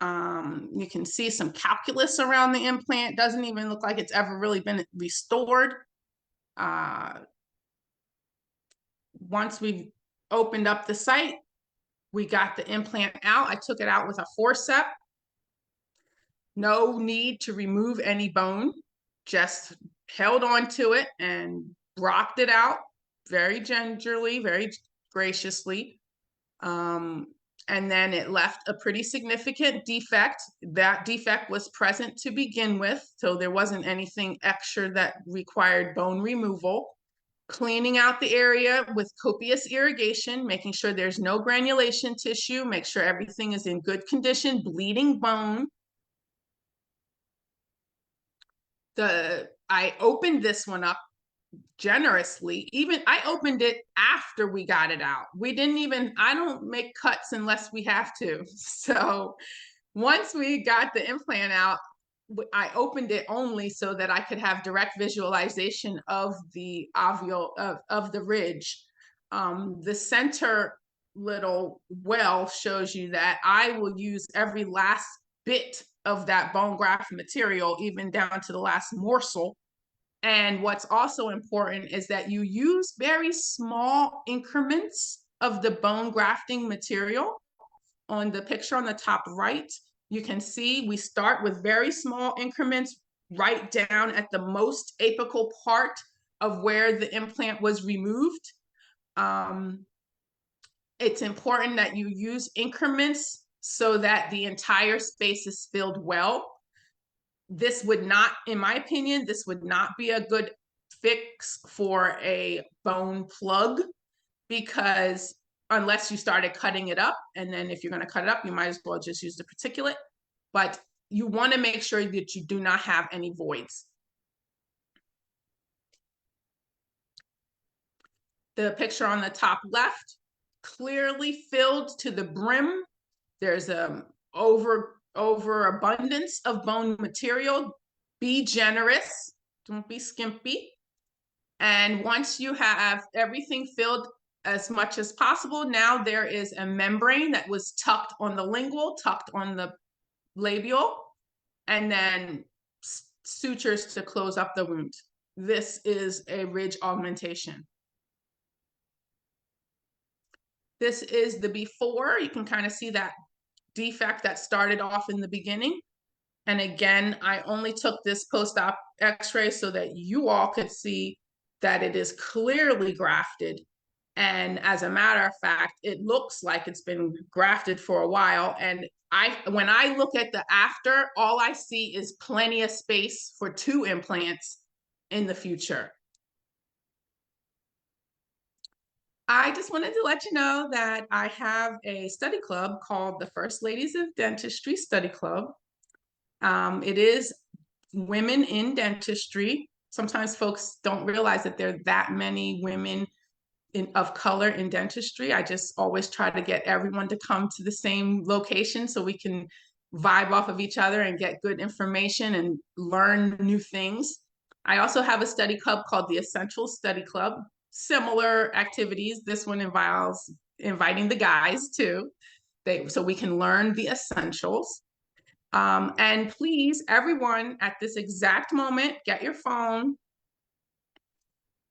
You can see some calculus around the implant. Doesn't even look like it's ever really been restored. Once we opened up the site, we got the implant out. I took it out with a forceps. No need to remove any bone. Just held on to it and rocked it out very gingerly, very graciously. And then it left a pretty significant defect. That defect was present to begin with, so there wasn't anything extra that required bone removal. Cleaning out the area with copious irrigation, making sure there's no granulation tissue, make sure everything is in good condition, bleeding bone. I opened this one up generously. Even I opened it after we got it out. I don't make cuts unless we have to. So once we got the implant out, I opened it only so that I could have direct visualization of the ovule of the ridge. The center little well shows you that I will use every last bit of that bone graft material, even down to the last morsel. And what's also important is that you use very small increments of the bone grafting material. On the picture on the top right, you can see we start with very small increments right down at the most apical part of where the implant was removed. It's important that you use increments so that the entire space is filled well. This would not, in my opinion, this would not be a good fix for a bone plug, because unless you started cutting it up, and then if you're going to cut it up, you might as well just use the particulate. But you want to make sure that you do not have any voids. The picture on the top left, clearly filled to the brim. There's a overabundance of bone material. Be generous, don't be skimpy. And once you have everything filled as much as possible, now there is a membrane that was tucked on the lingual, tucked on the labial, and then sutures to close up the wound. This is a ridge augmentation. This is the before. You can kind of see that defect that started off in the beginning. And again, I only took this post-op x-ray so that you all could see that it is clearly grafted. And as a matter of fact, it looks like it's been grafted for a while. And when I look at the after, all I see is plenty of space for 2 implants in the future. I just wanted to let you know that I have a study club called the First Ladies of Dentistry Study Club. It is women in dentistry. Sometimes folks don't realize that there are that many women of color in dentistry. I just always try to get everyone to come to the same location so we can vibe off of each other and get good information and learn new things. I also have a study club called the Essential Study Club. Similar activities. This one involves inviting the guys too, so we can learn the essentials. And please, everyone, at this exact moment, get your phone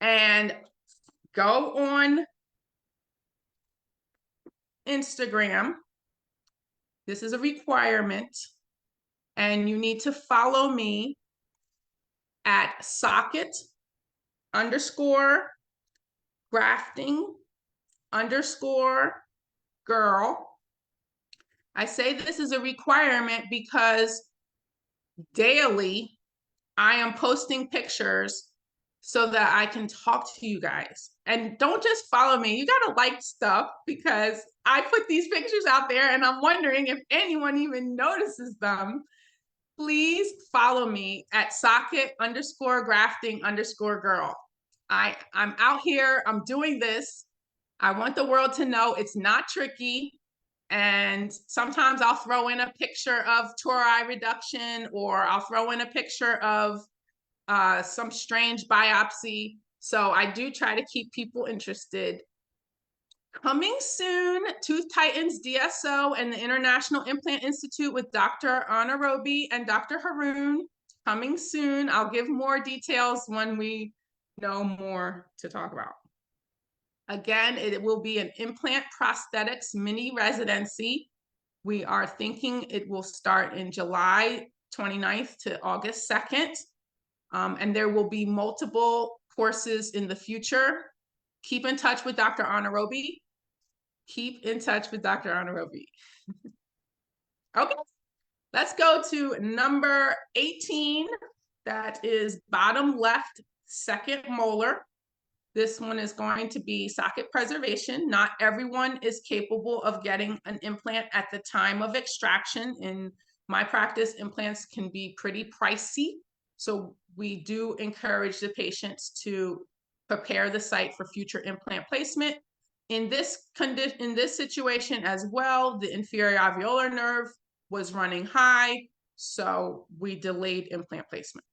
and go on Instagram. This is a requirement. And you need to follow me at socket_grafting_girl. I say this is a requirement because daily I am posting pictures so that I can talk to you guys. And don't just follow me. You got to like stuff because I put these pictures out there and I'm wondering if anyone even notices them. Please follow me at socket_grafting_girl. I'm out here. I'm doing this. I want the world to know it's not tricky. And sometimes I'll throw in a picture of tori reduction, or I'll throw in a picture of some strange biopsy. So I do try to keep people interested. Coming soon, Tooth Titans DSO and the International Implant Institute with Dr. Anarobi and Dr. Haroon. Coming soon. I'll give more details when we know more to talk about. Again, it will be an implant prosthetics mini residency. We are thinking it will start in July 29th to August 2nd. And there will be multiple courses in the future. Keep in touch with Dr. Anarobi. Keep in touch with Dr. Anarobi. Okay, let's go to number 18. That is bottom left, second molar. This one is going to be socket preservation. Not everyone is capable of getting an implant at the time of extraction. In my practice, implants can be pretty pricey. So we do encourage the patients to prepare the site for future implant placement. In this situation as well, the inferior alveolar nerve was running high, so we delayed implant placement.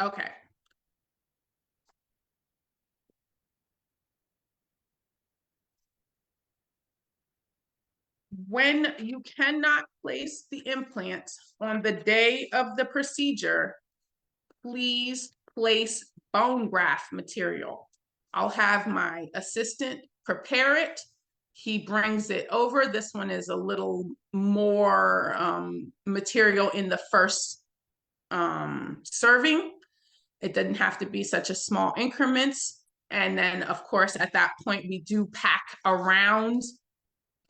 Okay. When you cannot place the implant on the day of the procedure, please place bone graft material. I'll have my assistant prepare it. He brings it over. This one is a little more material in the first serving. It doesn't have to be such a small increments. And then, of course, at that point, we do pack around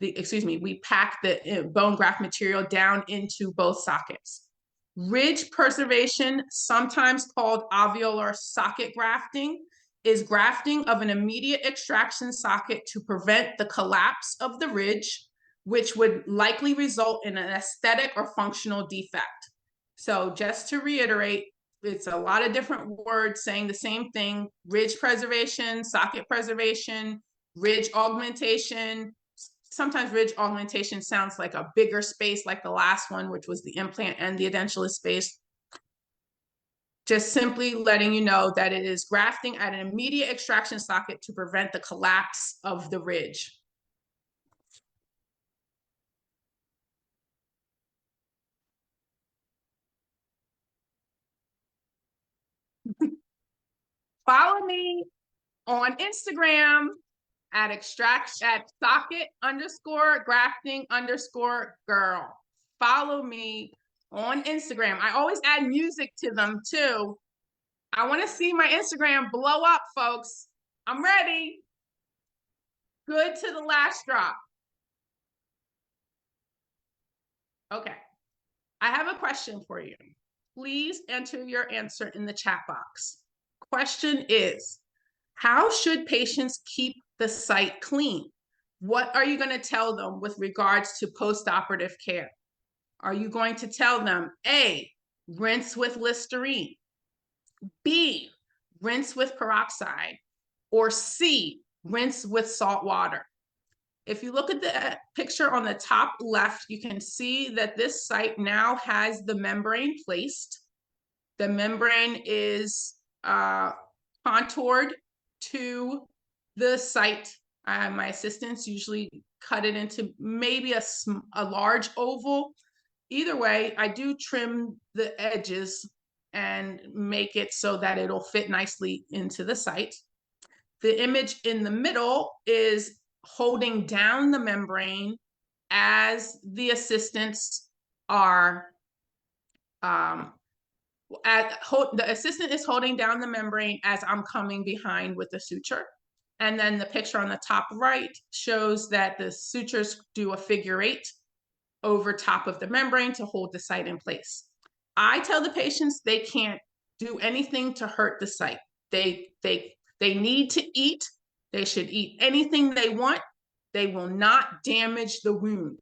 we pack the bone graft material down into both sockets. Ridge preservation, sometimes called alveolar socket grafting, is grafting of an immediate extraction socket to prevent the collapse of the ridge, which would likely result in an aesthetic or functional defect. So just to reiterate, it's a lot of different words saying the same thing: ridge preservation, socket preservation, ridge augmentation. Sometimes ridge augmentation sounds like a bigger space, like the last one, which was the implant and the edentulous space. Just simply letting you know that it is grafting at an immediate extraction socket to prevent the collapse of the ridge. Follow me on Instagram at socket_grafting_girl. Follow me on Instagram. I always add music to them too. I want to see my Instagram blow up, folks. I'm ready. Good to the last drop. Okay. I have a question for you. Please enter your answer in the chat box. Question is, how should patients keep the site clean? What are you going to tell them with regards to postoperative care? Are you going to tell them, A, rinse with Listerine, B, rinse with peroxide, or C, rinse with salt water? If you look at the picture on the top left, you can see that this site now has the membrane placed. The membrane is contoured to the site. My assistants usually cut it into maybe a large oval. Either way, I do trim the edges and make it so that it'll fit nicely into the site. The image in the middle is holding down the membrane as the assistants are the assistant is holding down the membrane as I'm coming behind with the suture. And then the picture on the top right shows that the sutures do a figure 8 over top of the membrane to hold the site in place. I tell the patients they can't do anything to hurt the site. They need to eat. They should eat anything they want. They will not damage the wound.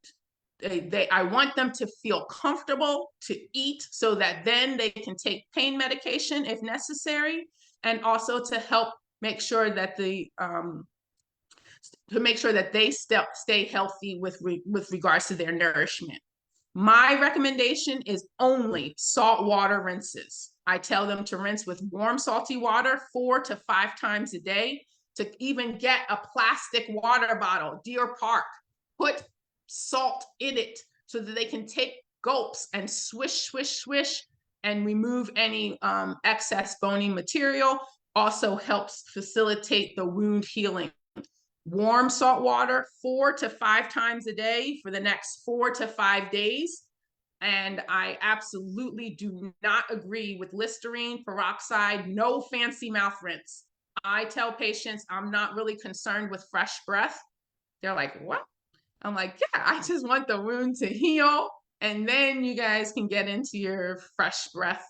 I want them to feel comfortable to eat so that then they can take pain medication if necessary, and also to help make sure that they stay healthy with regards to their nourishment. My recommendation is only salt water rinses. I tell them to rinse with warm salty water 4 to 5 times a day. To even get a plastic water bottle, Deer Park, put salt in it so that they can take gulps and swish, swish, swish, and remove any excess bony material. Also helps facilitate the wound healing. Warm salt water 4 to 5 times a day for the next 4 to 5 days. And I absolutely do not agree with Listerine, peroxide, no fancy mouth rinse. I tell patients I'm not really concerned with fresh breath. They're like, what? I'm like, yeah, I just want the wound to heal. And then you guys can get into your fresh breath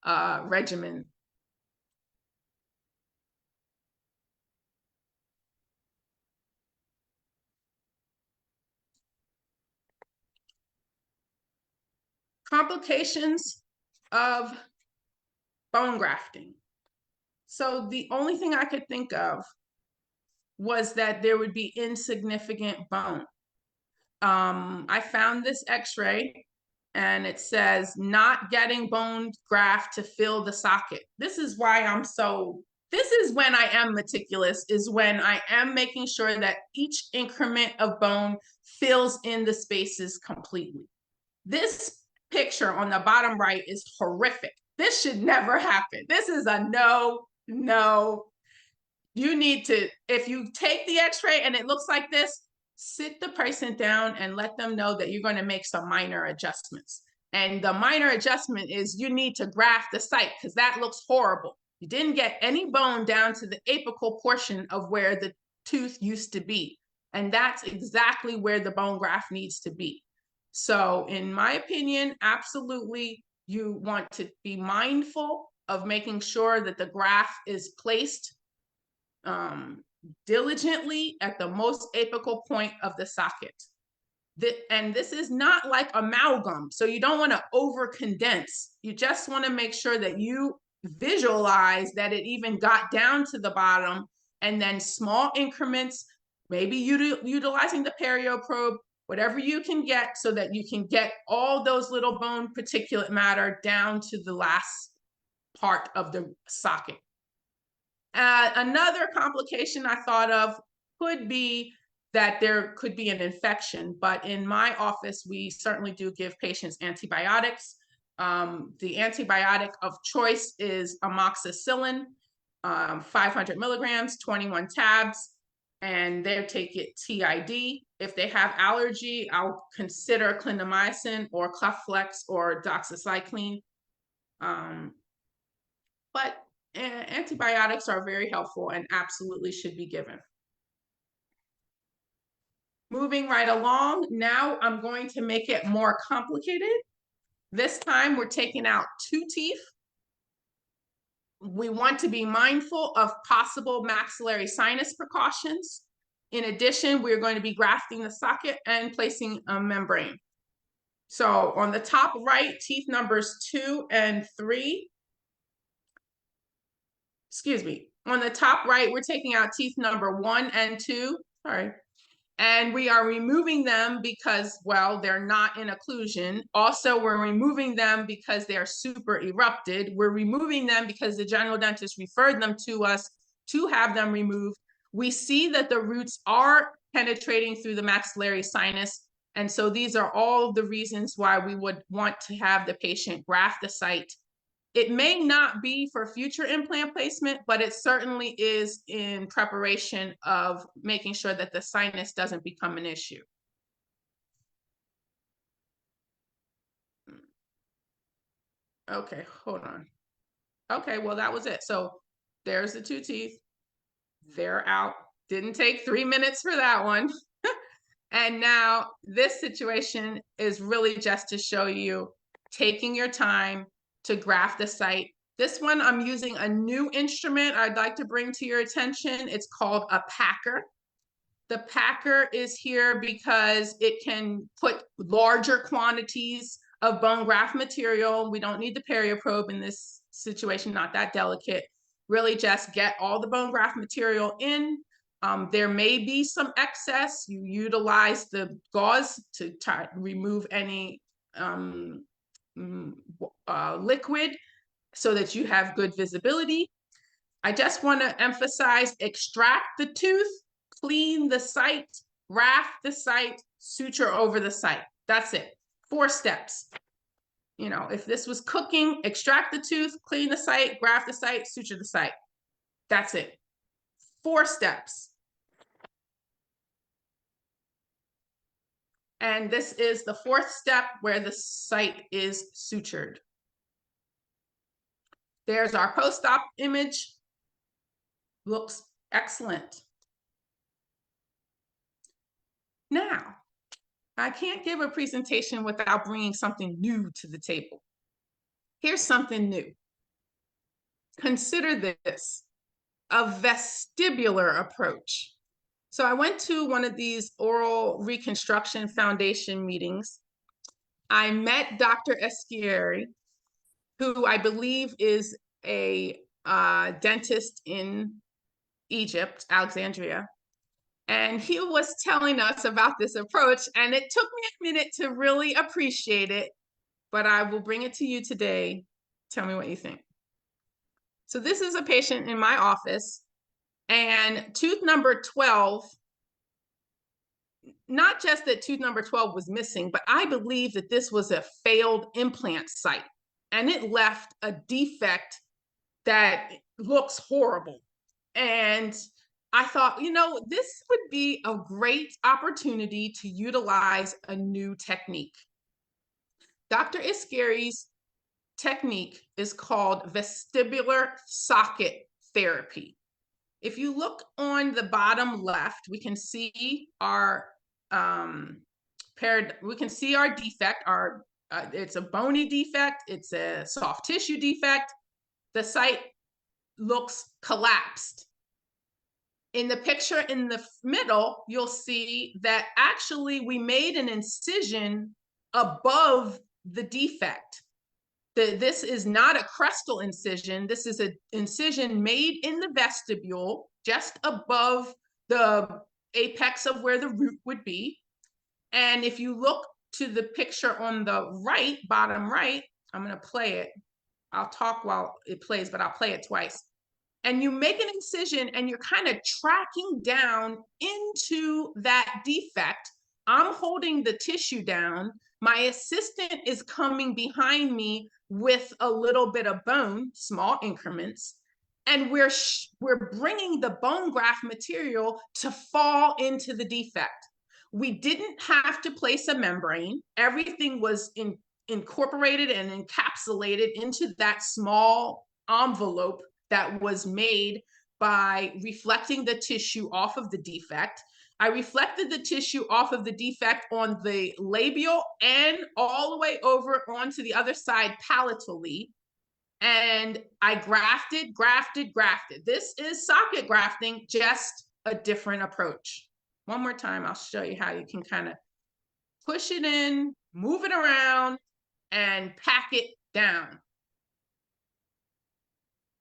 regimen. Complications of bone grafting. So the only thing I could think of was that there would be insignificant bone. I found this x-ray and it says not getting bone graft to fill the socket. This is when I am meticulous, is when I am making sure that each increment of bone fills in the spaces completely. This picture on the bottom right is horrific. This should never happen. This is a no. You need to, if you take the x-ray and it looks like this, sit the patient down and let them know that you're going to make some minor adjustments. And the minor adjustment is you need to graft the site because that looks horrible. You didn't get any bone down to the apical portion of where the tooth used to be. And that's exactly where the bone graft needs to be. So in my opinion, absolutely, you want to be mindful of making sure that the graft is placed diligently at the most apical point of the socket. And this is not like amalgam, so you don't want to over condense. You just want to make sure that you visualize that it even got down to the bottom, and then small increments, maybe utilizing the perio probe, whatever you can get, so that you can get all those little bone particulate matter down to the last part of the socket. Another complication I thought of could be that there could be an infection, but in my office, we certainly do give patients antibiotics. The antibiotic of choice is amoxicillin, 500 milligrams, 21 tabs, and they'll take it TID. If they have allergy, I'll consider clindamycin or Cleflex or doxycycline. But antibiotics are very helpful and absolutely should be given. Moving right along, now I'm going to make it more complicated. This time we're taking out 2 teeth. We want to be mindful of possible maxillary sinus precautions. In addition, we're going to be grafting the socket and placing a membrane. So on the top right, teeth numbers 2 and 3. Excuse me. On the top right, we're taking out teeth number 1 and 2. Sorry. And we are removing them because, well, they're not in occlusion. Also, we're removing them because they are super erupted. We're removing them because the general dentist referred them to us to have them removed. We see that the roots are penetrating through the maxillary sinus. And so these are all the reasons why we would want to have the patient graft the site. It may not be for future implant placement, but it certainly is in preparation of making sure that the sinus doesn't become an issue. Okay, hold on. Okay, well, that was it. So there's the 2 teeth. They're out. Didn't take 3 minutes for that one. And now this situation is really just to show you taking your time to graft the site. This one, I'm using a new instrument I'd like to bring to your attention. It's called a packer. The packer is here because it can put larger quantities of bone graft material. We don't need the perioprobe in this situation, not that delicate. Really just get all the bone graft material in. There may be some excess. You utilize the gauze to remove any liquid so that you have good visibility. I just want to emphasize, extract the tooth, clean the site, graft the site, suture over the site. That's it. 4 steps. You know, if this was cooking, extract the tooth, clean the site, graft the site, suture the site. That's it. 4 steps. And this is the 4th step where the site is sutured. There's our post-op image. Looks excellent. Now, I can't give a presentation without bringing something new to the table. Here's something new. Consider this, a vestibular approach. So I went to one of these oral reconstruction foundation meetings. I met Dr. Eschieri, who I believe is a dentist in Egypt, Alexandria. And he was telling us about this approach, and it took me a minute to really appreciate it, but I will bring it to you today. Tell me what you think. So this is a patient in my office, and tooth number 12, not just that tooth number 12 was missing, but I believe that this was a failed implant site, and it left a defect that looks horrible. And I thought, you know, this would be a great opportunity to utilize a new technique. Dr. Eschieri's technique is called vestibular socket therapy. If you look on the bottom left, we can see our defect. It's a bony defect. It's a soft tissue defect. The site looks collapsed. In the picture in the middle, you'll see that actually we made an incision above the defect. This is not a crestal incision. This is an incision made in the vestibule, just above the apex of where the root would be. And if you look to the picture on the right, bottom right, I'm going to play it. I'll talk while it plays, but I'll play it twice. And you make an incision and you're kind of tracking down into that defect. I'm holding the tissue down. My assistant is coming behind me with a little bit of bone, small increments, and we're bringing the bone graft material to fall into the defect. We didn't have to place a membrane. Everything was incorporated and encapsulated into that small envelope that was made by reflecting the tissue off of the defect. I reflected the tissue off of the defect on the labial and all the way over onto the other side palatally. And I grafted. This is socket grafting, just a different approach. One more time, I'll show you how you can kind of push it in, move it around, and pack it down.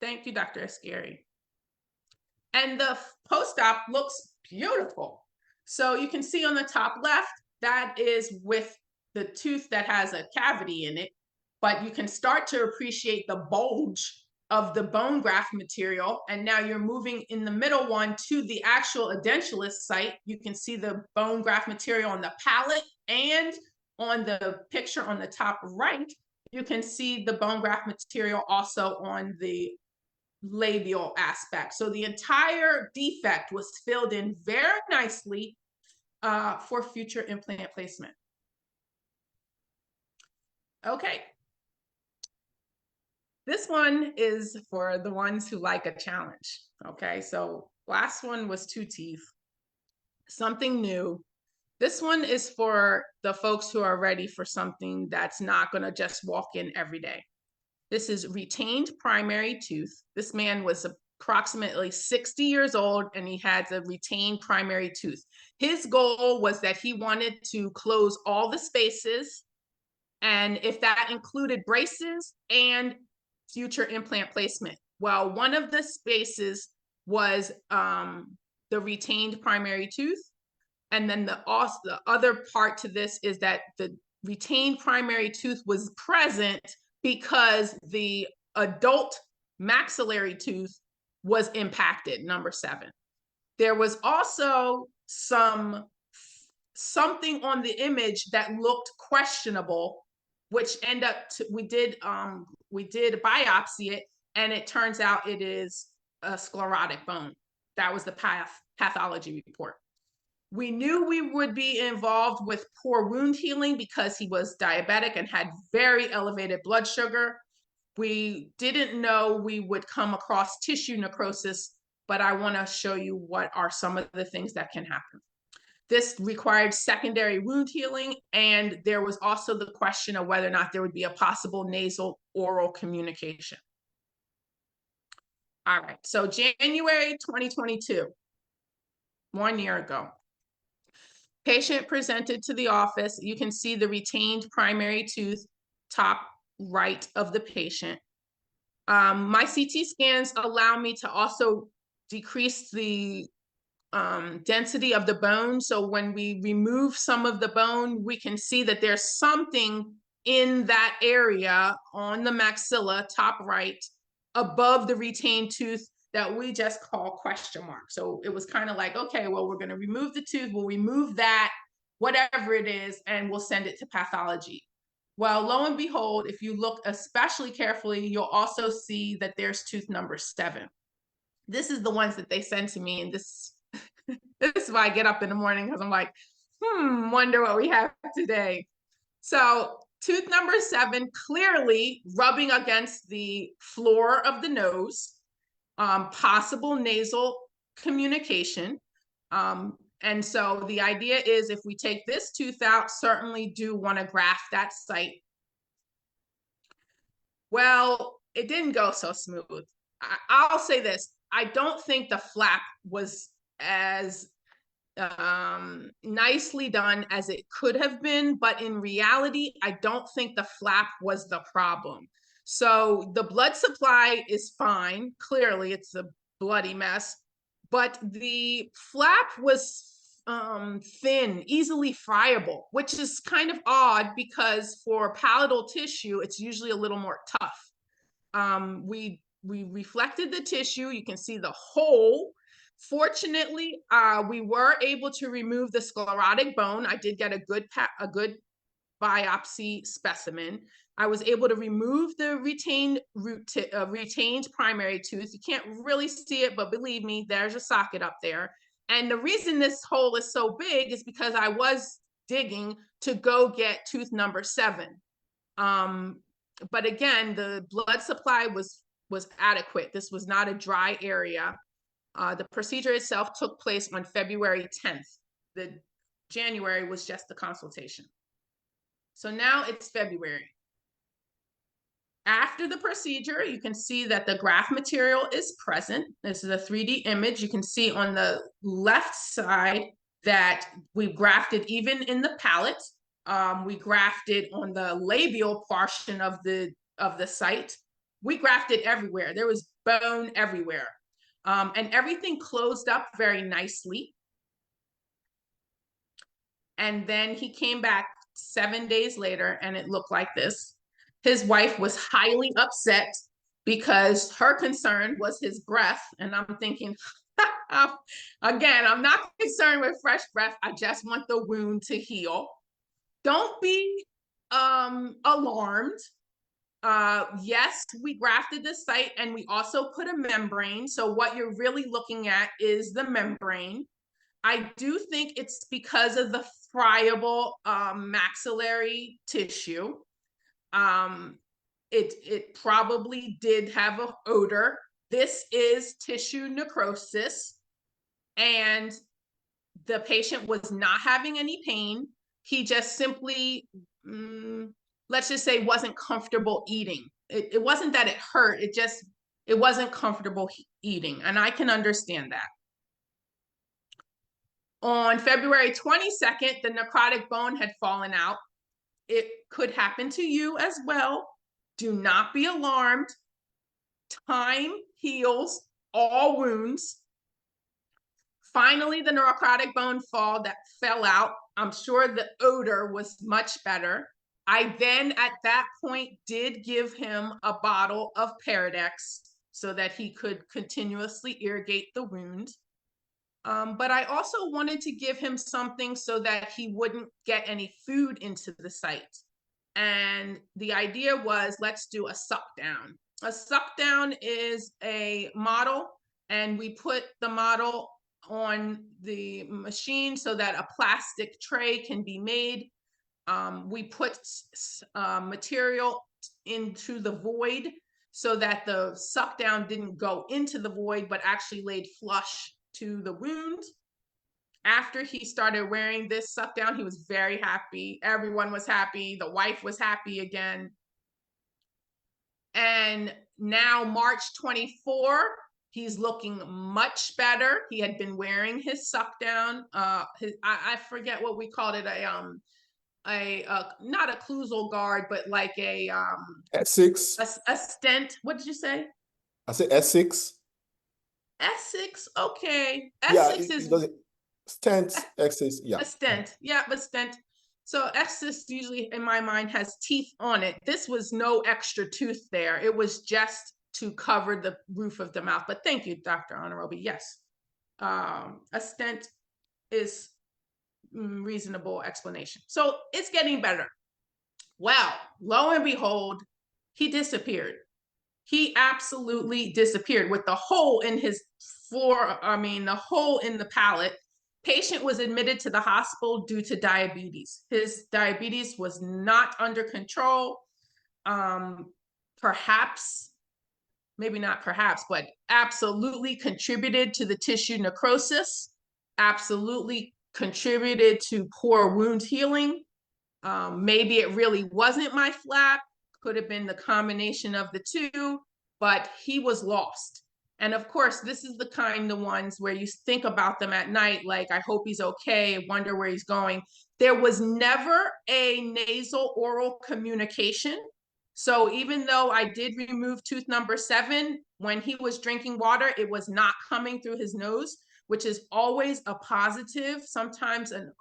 Thank you, Dr. Escari. And the post-op looks beautiful. So you can see on the top left, that is with the tooth that has a cavity in it, but you can start to appreciate the bulge of the bone graft material. And now you're moving in the middle one to the actual edentulous site. You can see the bone graft material on the palate, and on the picture on the top right, you can see the bone graft material also on the labial aspect. So the entire defect was filled in very nicely for future implant placement. Okay. This one is for the ones who like a challenge. Okay, so last one was 2 teeth, something new. This one is for the folks who are ready for something that's not going to just walk in every day. This is retained primary tooth. This man was approximately 60 years old and he had a retained primary tooth. His goal was that he wanted to close all the spaces, and if that included braces and future implant placement. Well, one of the spaces was the retained primary tooth. And then the other part to this is that the retained primary tooth was present because the adult maxillary tooth was impacted, number 7. There was also something on the image that looked questionable, which we did biopsy it, and it turns out it is a sclerotic bone. That was the pathology report. We knew we would be involved with poor wound healing because he was diabetic and had very elevated blood sugar. We didn't know we would come across tissue necrosis, but I want to show you what are some of the things that can happen. This required secondary wound healing, and there was also the question of whether or not there would be a possible nasal oral communication. All right, so January 2022, 1 year ago. Patient presented to the office. You can see the retained primary tooth, top right of the patient. My CT scans allow me to also decrease the density of the bone. So when we remove some of the bone, we can see that there's something in that area on the maxilla, top right, above the retained tooth that we just call question mark. So it was kind of like, okay, well, we're going to remove the tooth, we'll remove that, whatever it is, and we'll send it to pathology. Well, lo and behold, if you look especially carefully, you'll also see that there's tooth number 7. This is the ones that they send to me, and this is why I get up in the morning, because I'm like, wonder what we have today. So tooth number 7 clearly rubbing against the floor of the nose, possible nasal communication. And so the idea is, if we take this tooth out, certainly do want to graft that site. Well, it didn't go so smooth. I'll say this. I don't think the flap was as nicely done as it could have been, but in reality, I don't think the flap was the problem. So the blood supply is fine. Clearly, it's a bloody mess, but the flap was thin, easily friable, which is kind of odd because for palatal tissue, it's usually a little more tough. We reflected the tissue. You can see the hole. Fortunately, we were able to remove the sclerotic bone. I did get a good biopsy specimen. I was able to remove the retained primary tooth. You can't really see it, but believe me, there's a socket up there. And the reason this hole is so big is because I was digging to go get tooth number 7. But again, the blood supply was adequate. This was not a dry area. The procedure itself took place on February 10th. The January was just the consultation. So now it's February. After the procedure, you can see that the graft material is present. This is a 3D image. You can see on the left side that we grafted even in the palate. We grafted on the labial portion of the site. We grafted everywhere. There was bone everywhere. And everything closed up very nicely. And then he came back 7 days later and it looked like this. His wife was highly upset because her concern was his breath. And I'm thinking, again, I'm not concerned with fresh breath. I just want the wound to heal. Don't be alarmed. Yes, we grafted the site and we also put a membrane. So what you're really looking at is the membrane. I do think it's because of the friable maxillary tissue. It probably did have an odor. This is tissue necrosis, and the patient was not having any pain. He just simply, let's just say, wasn't comfortable eating. It wasn't that it hurt, it wasn't comfortable eating, and I can understand that. On February 22nd, the necrotic bone had fallen out. It could happen to you as well. Do not be alarmed. Time heals all wounds. Finally, the necrotic bone fell out. I'm sure the odor was much better. I then, at that point, did give him a bottle of Paradex so that he could continuously irrigate the wound. But I also wanted to give him something so that he wouldn't get any food into the site. And the idea was, let's do a suck down. A suck down is a model, and we put the model on the machine so that a plastic tray can be made. We put material into the void so that the suck down didn't go into the void, but actually laid flush to the wound. After he started wearing this suck down, he was very happy. Everyone was happy. The wife was happy again. And now March 24, he's looking much better. He had been wearing his suck down. I forget what we called it, not a occlusal guard, but like a S6. A stent. What did you say? I said S6. S6, okay. Yeah, S6 is stent, S6, yeah. a stent. Yeah, a stent. So S6 usually in my mind has teeth on it. This was no extra tooth there. It was just to cover the roof of the mouth. But thank you, Dr. Honorable. Yes. A stent is reasonable explanation. So it's getting better. Well, lo and behold, he disappeared. He absolutely disappeared with the hole in his the hole in the palate. Patient was admitted to the hospital due to diabetes. His diabetes was not under control. Perhaps, maybe not perhaps, but absolutely contributed to the tissue necrosis, absolutely contributed to poor wound healing. Maybe it really wasn't my flap, could have been the combination of the two, but he was lost. And of course, this is the kind of ones where you think about them at night, like, I hope he's okay, wonder where he's going. There was never a nasal oral communication. So even though I did remove tooth number 7, when he was drinking water, it was not coming through his nose, which is always a positive. Sometimes an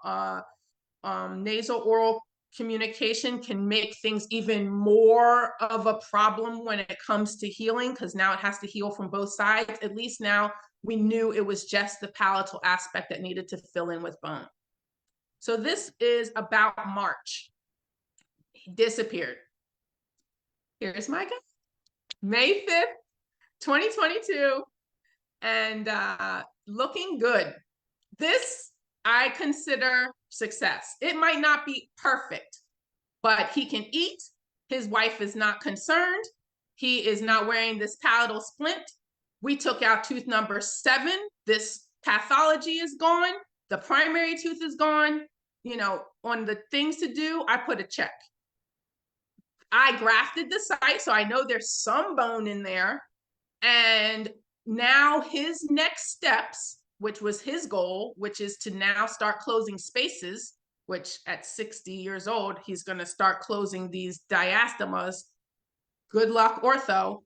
nasal oral communication can make things even more of a problem when it comes to healing, because now it has to heal from both sides. At least now we knew it was just the palatal aspect that needed to fill in with bone. So this is about March. disappeared. Here's my guy. May 5th, 2022, and looking good. This I consider success. It might not be perfect, but he can eat. His wife is not concerned. He is not wearing this palatal splint. We took out tooth number 7. This pathology is gone. The primary tooth is gone. You know, on the things to do, I put a check. I grafted the site, so I know there's some bone in there. And now his next steps, which was his goal, which is to now start closing spaces, which at 60 years old, he's going to start closing these diastemas. Good luck, ortho.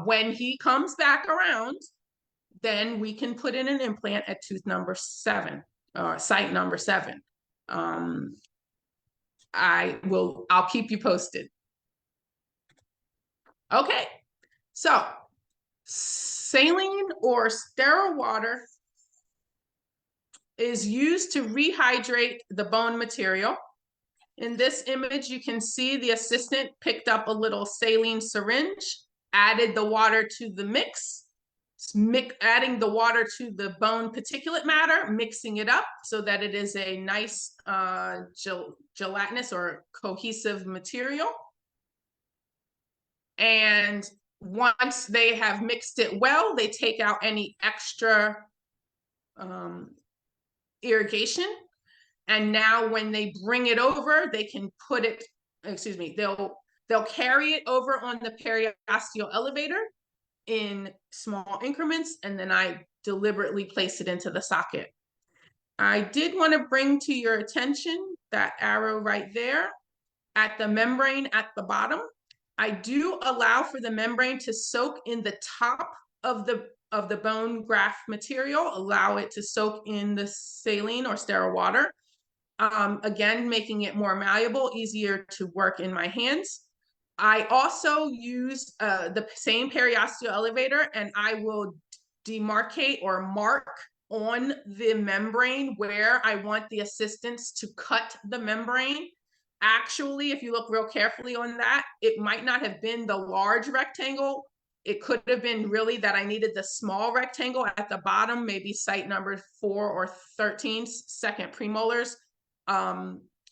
When he comes back around, then we can put in an implant at tooth number 7, site number 7. I'll keep you posted. Okay, so saline or sterile water is used to rehydrate the bone material. In this image, you can see the assistant picked up a little saline syringe, added the water to the mix, adding the water to the bone particulate matter, mixing it up so that it is a nice gelatinous or cohesive material. And once they have mixed it well, they take out any extra irrigation. And now when they bring it over, they can put it, excuse me, they'll carry it over on the periosteal elevator in small increments, and then I deliberately place it into the socket. I did want to bring to your attention that arrow right there at the membrane at the bottom. I do allow for the membrane to soak in the top of the bone graft material, allow it to soak in the saline or sterile water. Again, making it more malleable, easier to work in my hands. I also use the same periosteal elevator, and I will demarcate or mark on the membrane where I want the assistants to cut the membrane. Actually, if you look real carefully on that, it might not have been the large rectangle. It could have been really that I needed the small rectangle at the bottom, maybe site number 4 or 13, second premolars.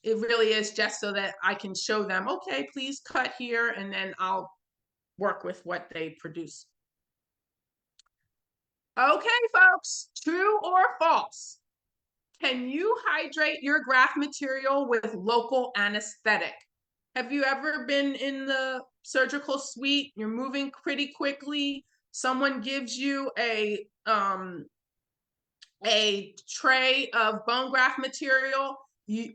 It really is just so that I can show them, okay, please cut here, and then I'll work with what they produce. Okay, folks, true or false? Can you hydrate your graft material with local anesthetic? Have you ever been in the surgical suite? You're moving pretty quickly. Someone gives you a tray of bone graft material,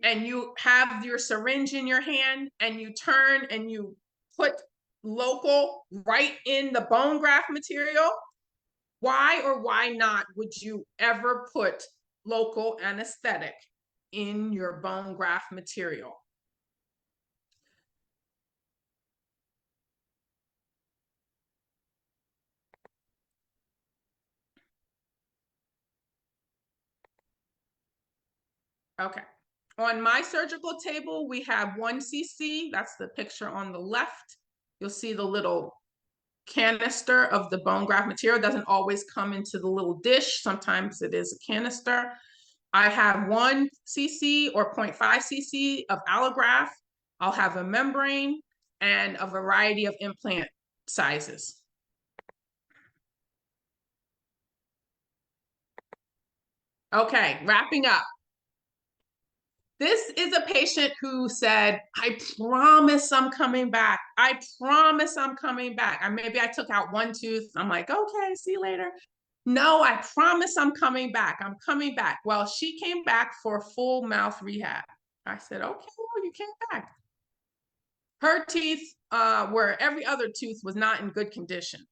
and you have your syringe in your hand, and you turn and you put local right in the bone graft material. Why or why not would you ever put local anesthetic in your bone graft material? Okay. On my surgical table, we have 1 cc. That's the picture on the left. You'll see the little canister of the bone graft material. It doesn't always come into the little dish. Sometimes it is a canister. I have 1 cc or 0.5 cc of allograft. I'll have a membrane and a variety of implant sizes. Okay, wrapping up. This is a patient who said, I promise I'm coming back. I promise I'm coming back. Maybe I took out 1 tooth. I'm like, okay, see you later. No, I promise I'm coming back. I'm coming back. Well, she came back for full mouth rehab. I said, okay, well, you came back. Her teeth where every other tooth was not in good condition.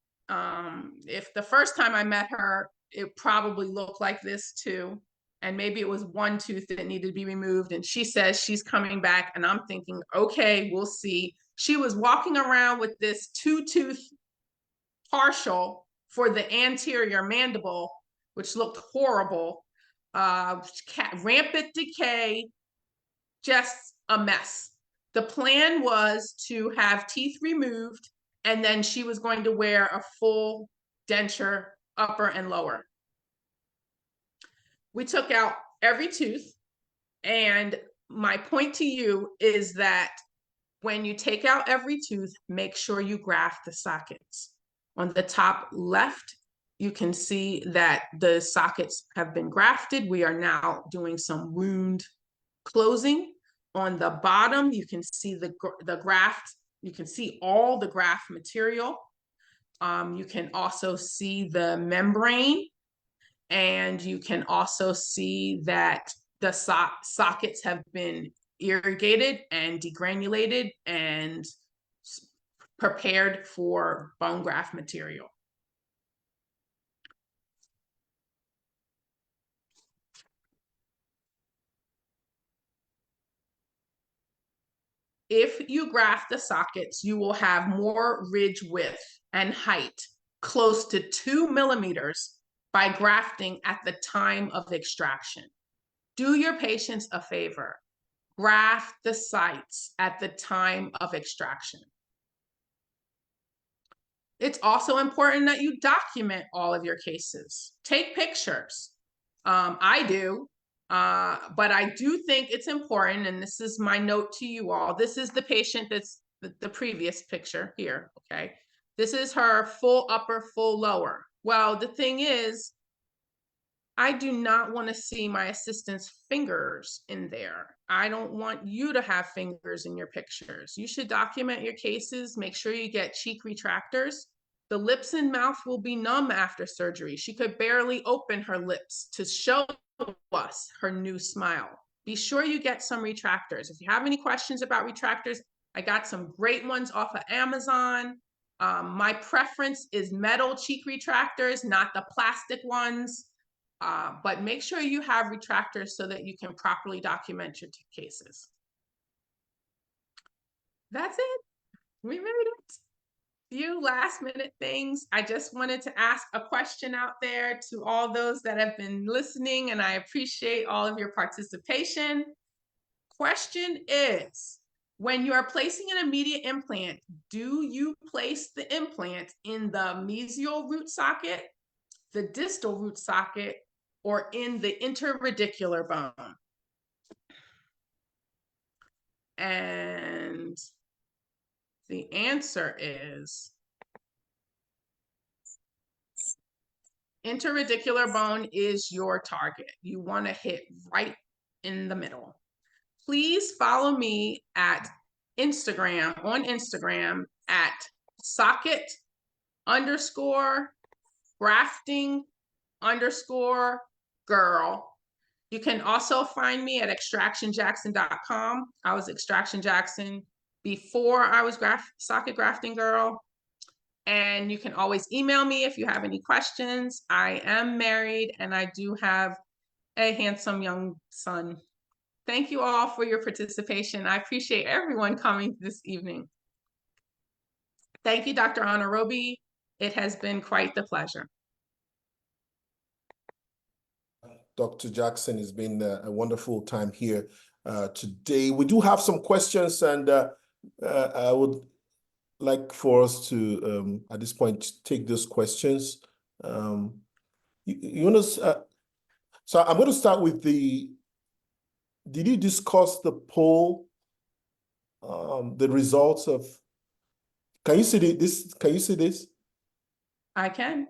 If the first time I met her, it probably looked like this too. And maybe it was 1 tooth that needed to be removed. And she says she's coming back. And I'm thinking, okay, we'll see. She was walking around with this 2-tooth partial for the anterior mandible, which looked horrible. Rampant decay, just a mess. The plan was to have teeth removed, and then she was going to wear a full denture, upper and lower. We took out every tooth, and my point to you is that when you take out every tooth, make sure you graft the sockets. On the top left, you can see that the sockets have been grafted. We are now doing some wound closing. On the bottom, you can see the graft. You can see all the graft material. You can also see the membrane, and you can also see that the sockets have been irrigated and degranulated and prepared for bone graft material. If you graft the sockets, you will have more ridge width and height, close to 2 millimeters, by grafting at the time of extraction. Do your patients a favor. Graft the sites at the time of extraction. It's also important that you document all of your cases. Take pictures. I do, but I do think it's important, and this is my note to you all. This is the patient that's the previous picture here, okay? This is her full upper, full lower. Well, the thing is, I do not want to see my assistant's fingers in there. I don't want you to have fingers in your pictures. You should document your cases. Make sure you get cheek retractors. The lips and mouth will be numb after surgery. She could barely open her lips to show us her new smile. Be sure you get some retractors. If you have any questions about retractors, I got some great ones off of Amazon. My preference is metal cheek retractors, not the plastic ones. But make sure you have retractors so that you can properly document your cases. That's it. We made it. Few last minute things. I just wanted to ask a question out there to all those that have been listening, and I appreciate all of your participation. Question is, when you are placing an immediate implant, do you place the implant in the mesial root socket, the distal root socket, or in the interradicular bone? And the answer is interradicular bone is your target. You want to hit right in the middle. Please follow me at Instagram, on Instagram at socket_grafting_girl. You can also find me at extractionjackson.com. I was Extraction Jackson before I was Socket Grafting Girl. And you can always email me if you have any questions. I am married and I do have a handsome young son. Thank you all for your participation. I appreciate everyone coming this evening. Thank you, Dr. Anarobi. It has been quite the pleasure. Dr. Jackson, it's been a wonderful time here today. We do have some questions, and I would like for us to, at this point, take those questions. So I'm going to start with did you discuss the poll, the results of, can you see this? Can you see this? I can.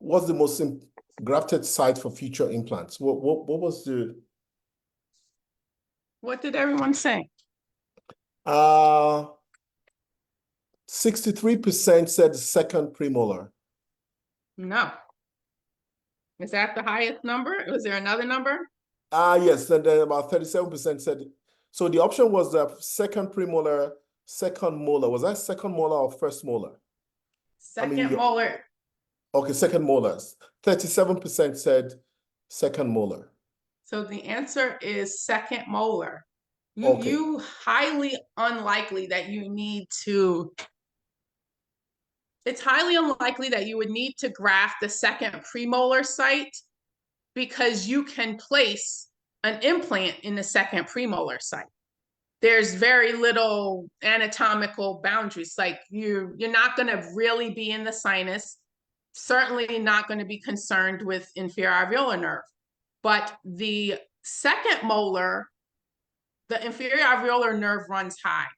What's the most grafted site for future implants? What was the? What did everyone say? 63% said second premolar. No. Is that the highest number? Was there another number? Yes, and then about 37% said. So the option was the second premolar, second molar. Was that second molar or first molar? Second molar. Okay, second molars. 37% said second molar. So the answer is second molar. Okay. You highly unlikely that you need to. It's highly unlikely that you would need to graft the second premolar site, because you can place an implant in the second premolar site. There's very little anatomical boundaries. Like you're not going to really be in the sinus, certainly not going to be concerned with inferior alveolar nerve. But the second molar, the inferior alveolar nerve runs high.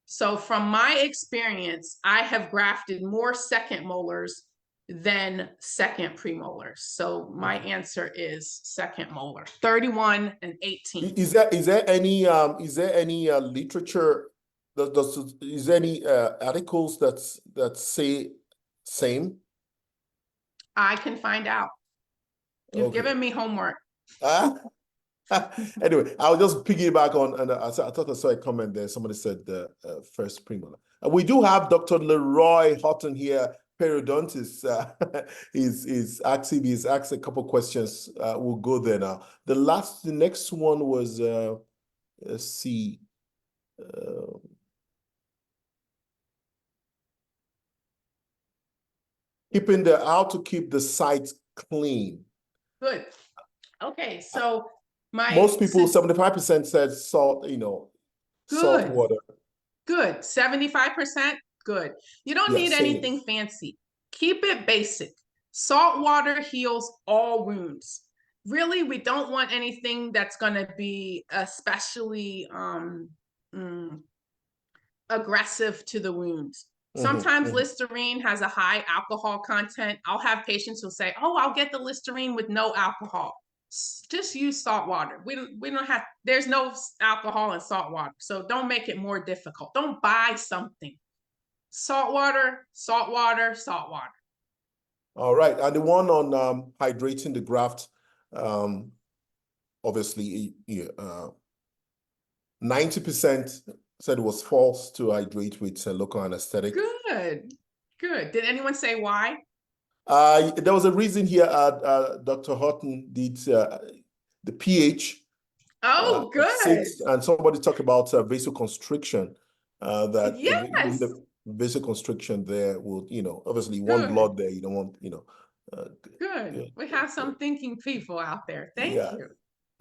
So from my experience, I have grafted more second molars than second premolars. So my answer is second molar, 31 and 18. Is there any literature is there any articles that say same? I can find out. You've given me homework. Anyway, I'll just piggyback on, and I thought I saw a comment there. Somebody said the first premolar. We do have Dr. Leroy Houghton here, periodontist. He's asked a couple questions. We'll go there now. The next one was let's see. How to keep the site clean. Good. Okay, so most people, 75% said salt, salt water. Good. 75%, good. You don't need anything fancy. Keep it basic. Salt water heals all wounds. Really, we don't want anything that's going to be especially aggressive to the wounds. Sometimes Listerine has a high alcohol content. I'll have patients who say, oh, I'll get the Listerine with no alcohol. Just use salt water. We don't have, there's no alcohol in salt water. So don't make it more difficult. Don't buy something. Salt water, salt water, salt water. All right. And the one on hydrating the graft, obviously 90% said it was false to hydrate with local anesthetic. Good. Did anyone say why? There was a reason here. Dr. Houghton did the pH. Oh, good. 6, and somebody talked about vasoconstriction. That yes. The vasoconstriction there will, obviously you want blood there. You don't want, Good. We have some thinking people out there. Thank you.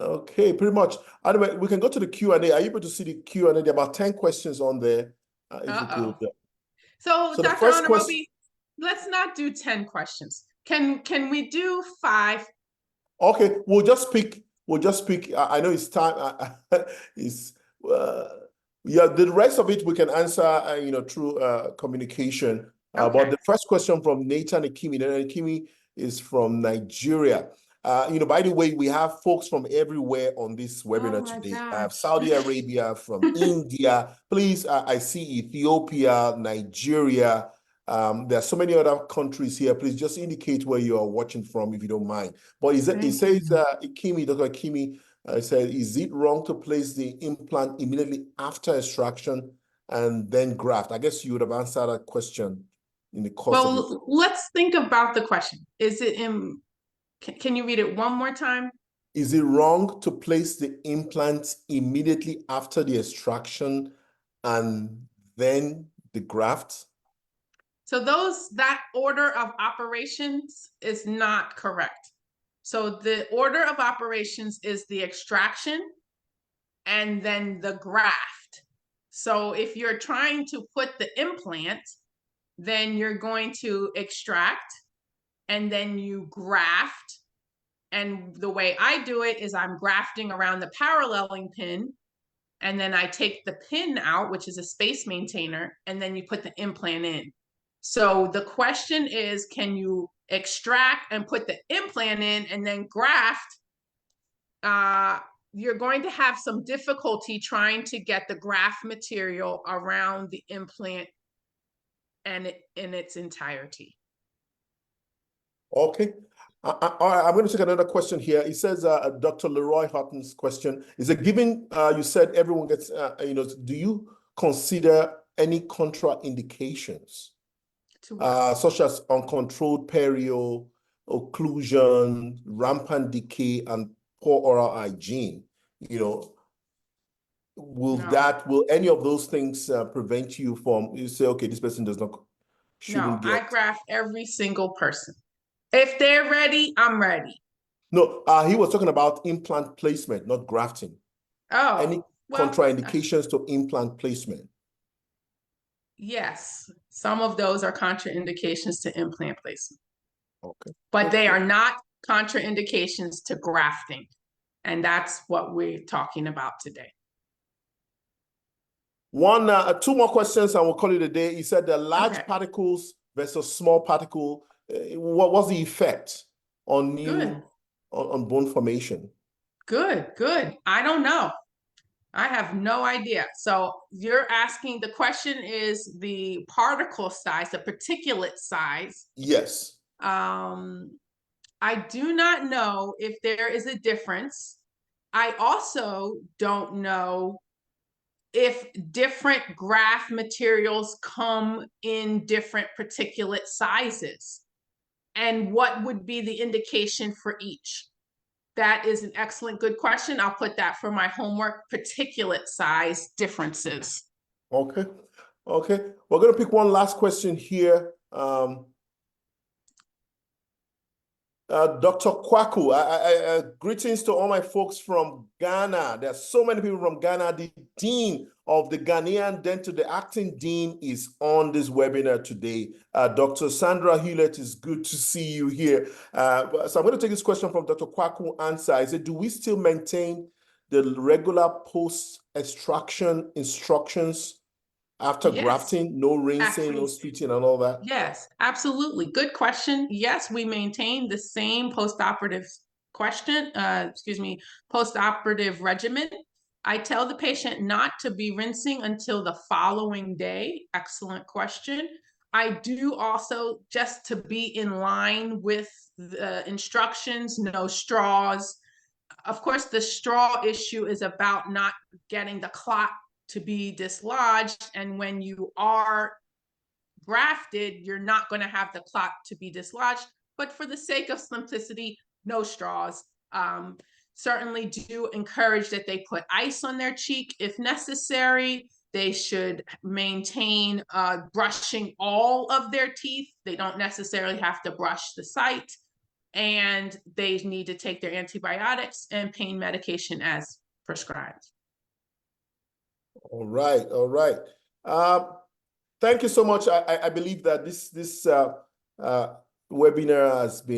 Okay, pretty much. Anyway, we can go to the Q&A. Are you able to see the Q&A? There are about 10 questions on there. If you could. So Dr. Honorable, let's not do 10 questions. Can we do 5? Okay, we'll just pick. I know it's time. The rest of it we can answer, through communication. But the first question from Nathan Akimi. Nathan Akimi is from Nigeria. By the way, we have folks from everywhere on this webinar today. I have Saudi Arabia, from India. Please, I see Ethiopia, Nigeria. There are so many other countries here. Please just indicate where you are watching from, if you don't mind. But it says, Akimi, Dr. Akimi, said, is it wrong to place the implant immediately after extraction and then graft? I guess you would have answered that question in the course of it. Let's think about the question. Is it in... Can you read it one more time? Is it wrong to place the implant immediately after the extraction and then the graft? So that order of operations is not correct. So the order of operations is the extraction and then the graft. So if you're trying to put the implant, then you're going to extract and then you graft. And the way I do it is I'm grafting around the paralleling pin, and then I take the pin out, which is a space maintainer, and then you put the implant in. So the question is, can you extract and put the implant in and then graft? You're going to have some difficulty trying to get the graft material around the implant and in its entirety. Okay. All right, I'm going to take another question here. It says, Dr. Leroy Houghton's question is, given you said everyone gets, do you consider any contraindications, such as uncontrolled perio, occlusion, rampant decay, and poor oral hygiene? Will any of those things prevent you from, you say, okay, this person shouldn't get? I graft every single person. If they're ready, I'm ready. No, he was talking about implant placement, not grafting. Any Oh, well, contraindications to implant placement? yes, some of those are contraindications to implant placement, Okay. but they Okay. are not contraindications to grafting. And that's what we're talking about today. Two more questions and we'll call it a day. You said the large Okay, particles versus small particle. What was the effect on good, on bone formation? good. I don't know. I have no idea. So you're asking, the question is the particle size, the particulate size. Yes. I do not know if there is a difference. I also don't know if different graft materials come in different particulate sizes and what would be the indication for each. That is an excellent, good question. I'll put that for my homework, particulate size differences. Okay. Okay. We're going to pick one last question here. Dr. Kwaku, greetings to all my folks from Ghana. There's so many people from Ghana. The Dean of the Ghanaian Dental, the acting Dean, is on this webinar today. Dr. Sandra Hewlett, is good to see you here. So I'm going to take this question from Dr. Kwaku answer. He said, do we still maintain the regular post-extraction instructions after Yes, grafting? No rinsing, no spitting, and all that? yes, absolutely. Good question. Yes, we maintain the same postoperative postoperative regimen. I tell the patient not to be rinsing until the following day. Excellent question. I do also, just to be in line with the instructions, no straws. Of course, the straw issue is about not getting the clot to be dislodged. And when you are grafted, you're not going to have the clot to be dislodged. But for the sake of simplicity, no straws. Certainly do encourage that they put ice on their cheek if necessary. They should maintain brushing all of their teeth. They don't necessarily have to brush the site. And they need to take their antibiotics and pain medication as prescribed. All right, all right. Thank you so much. I believe that this webinar has been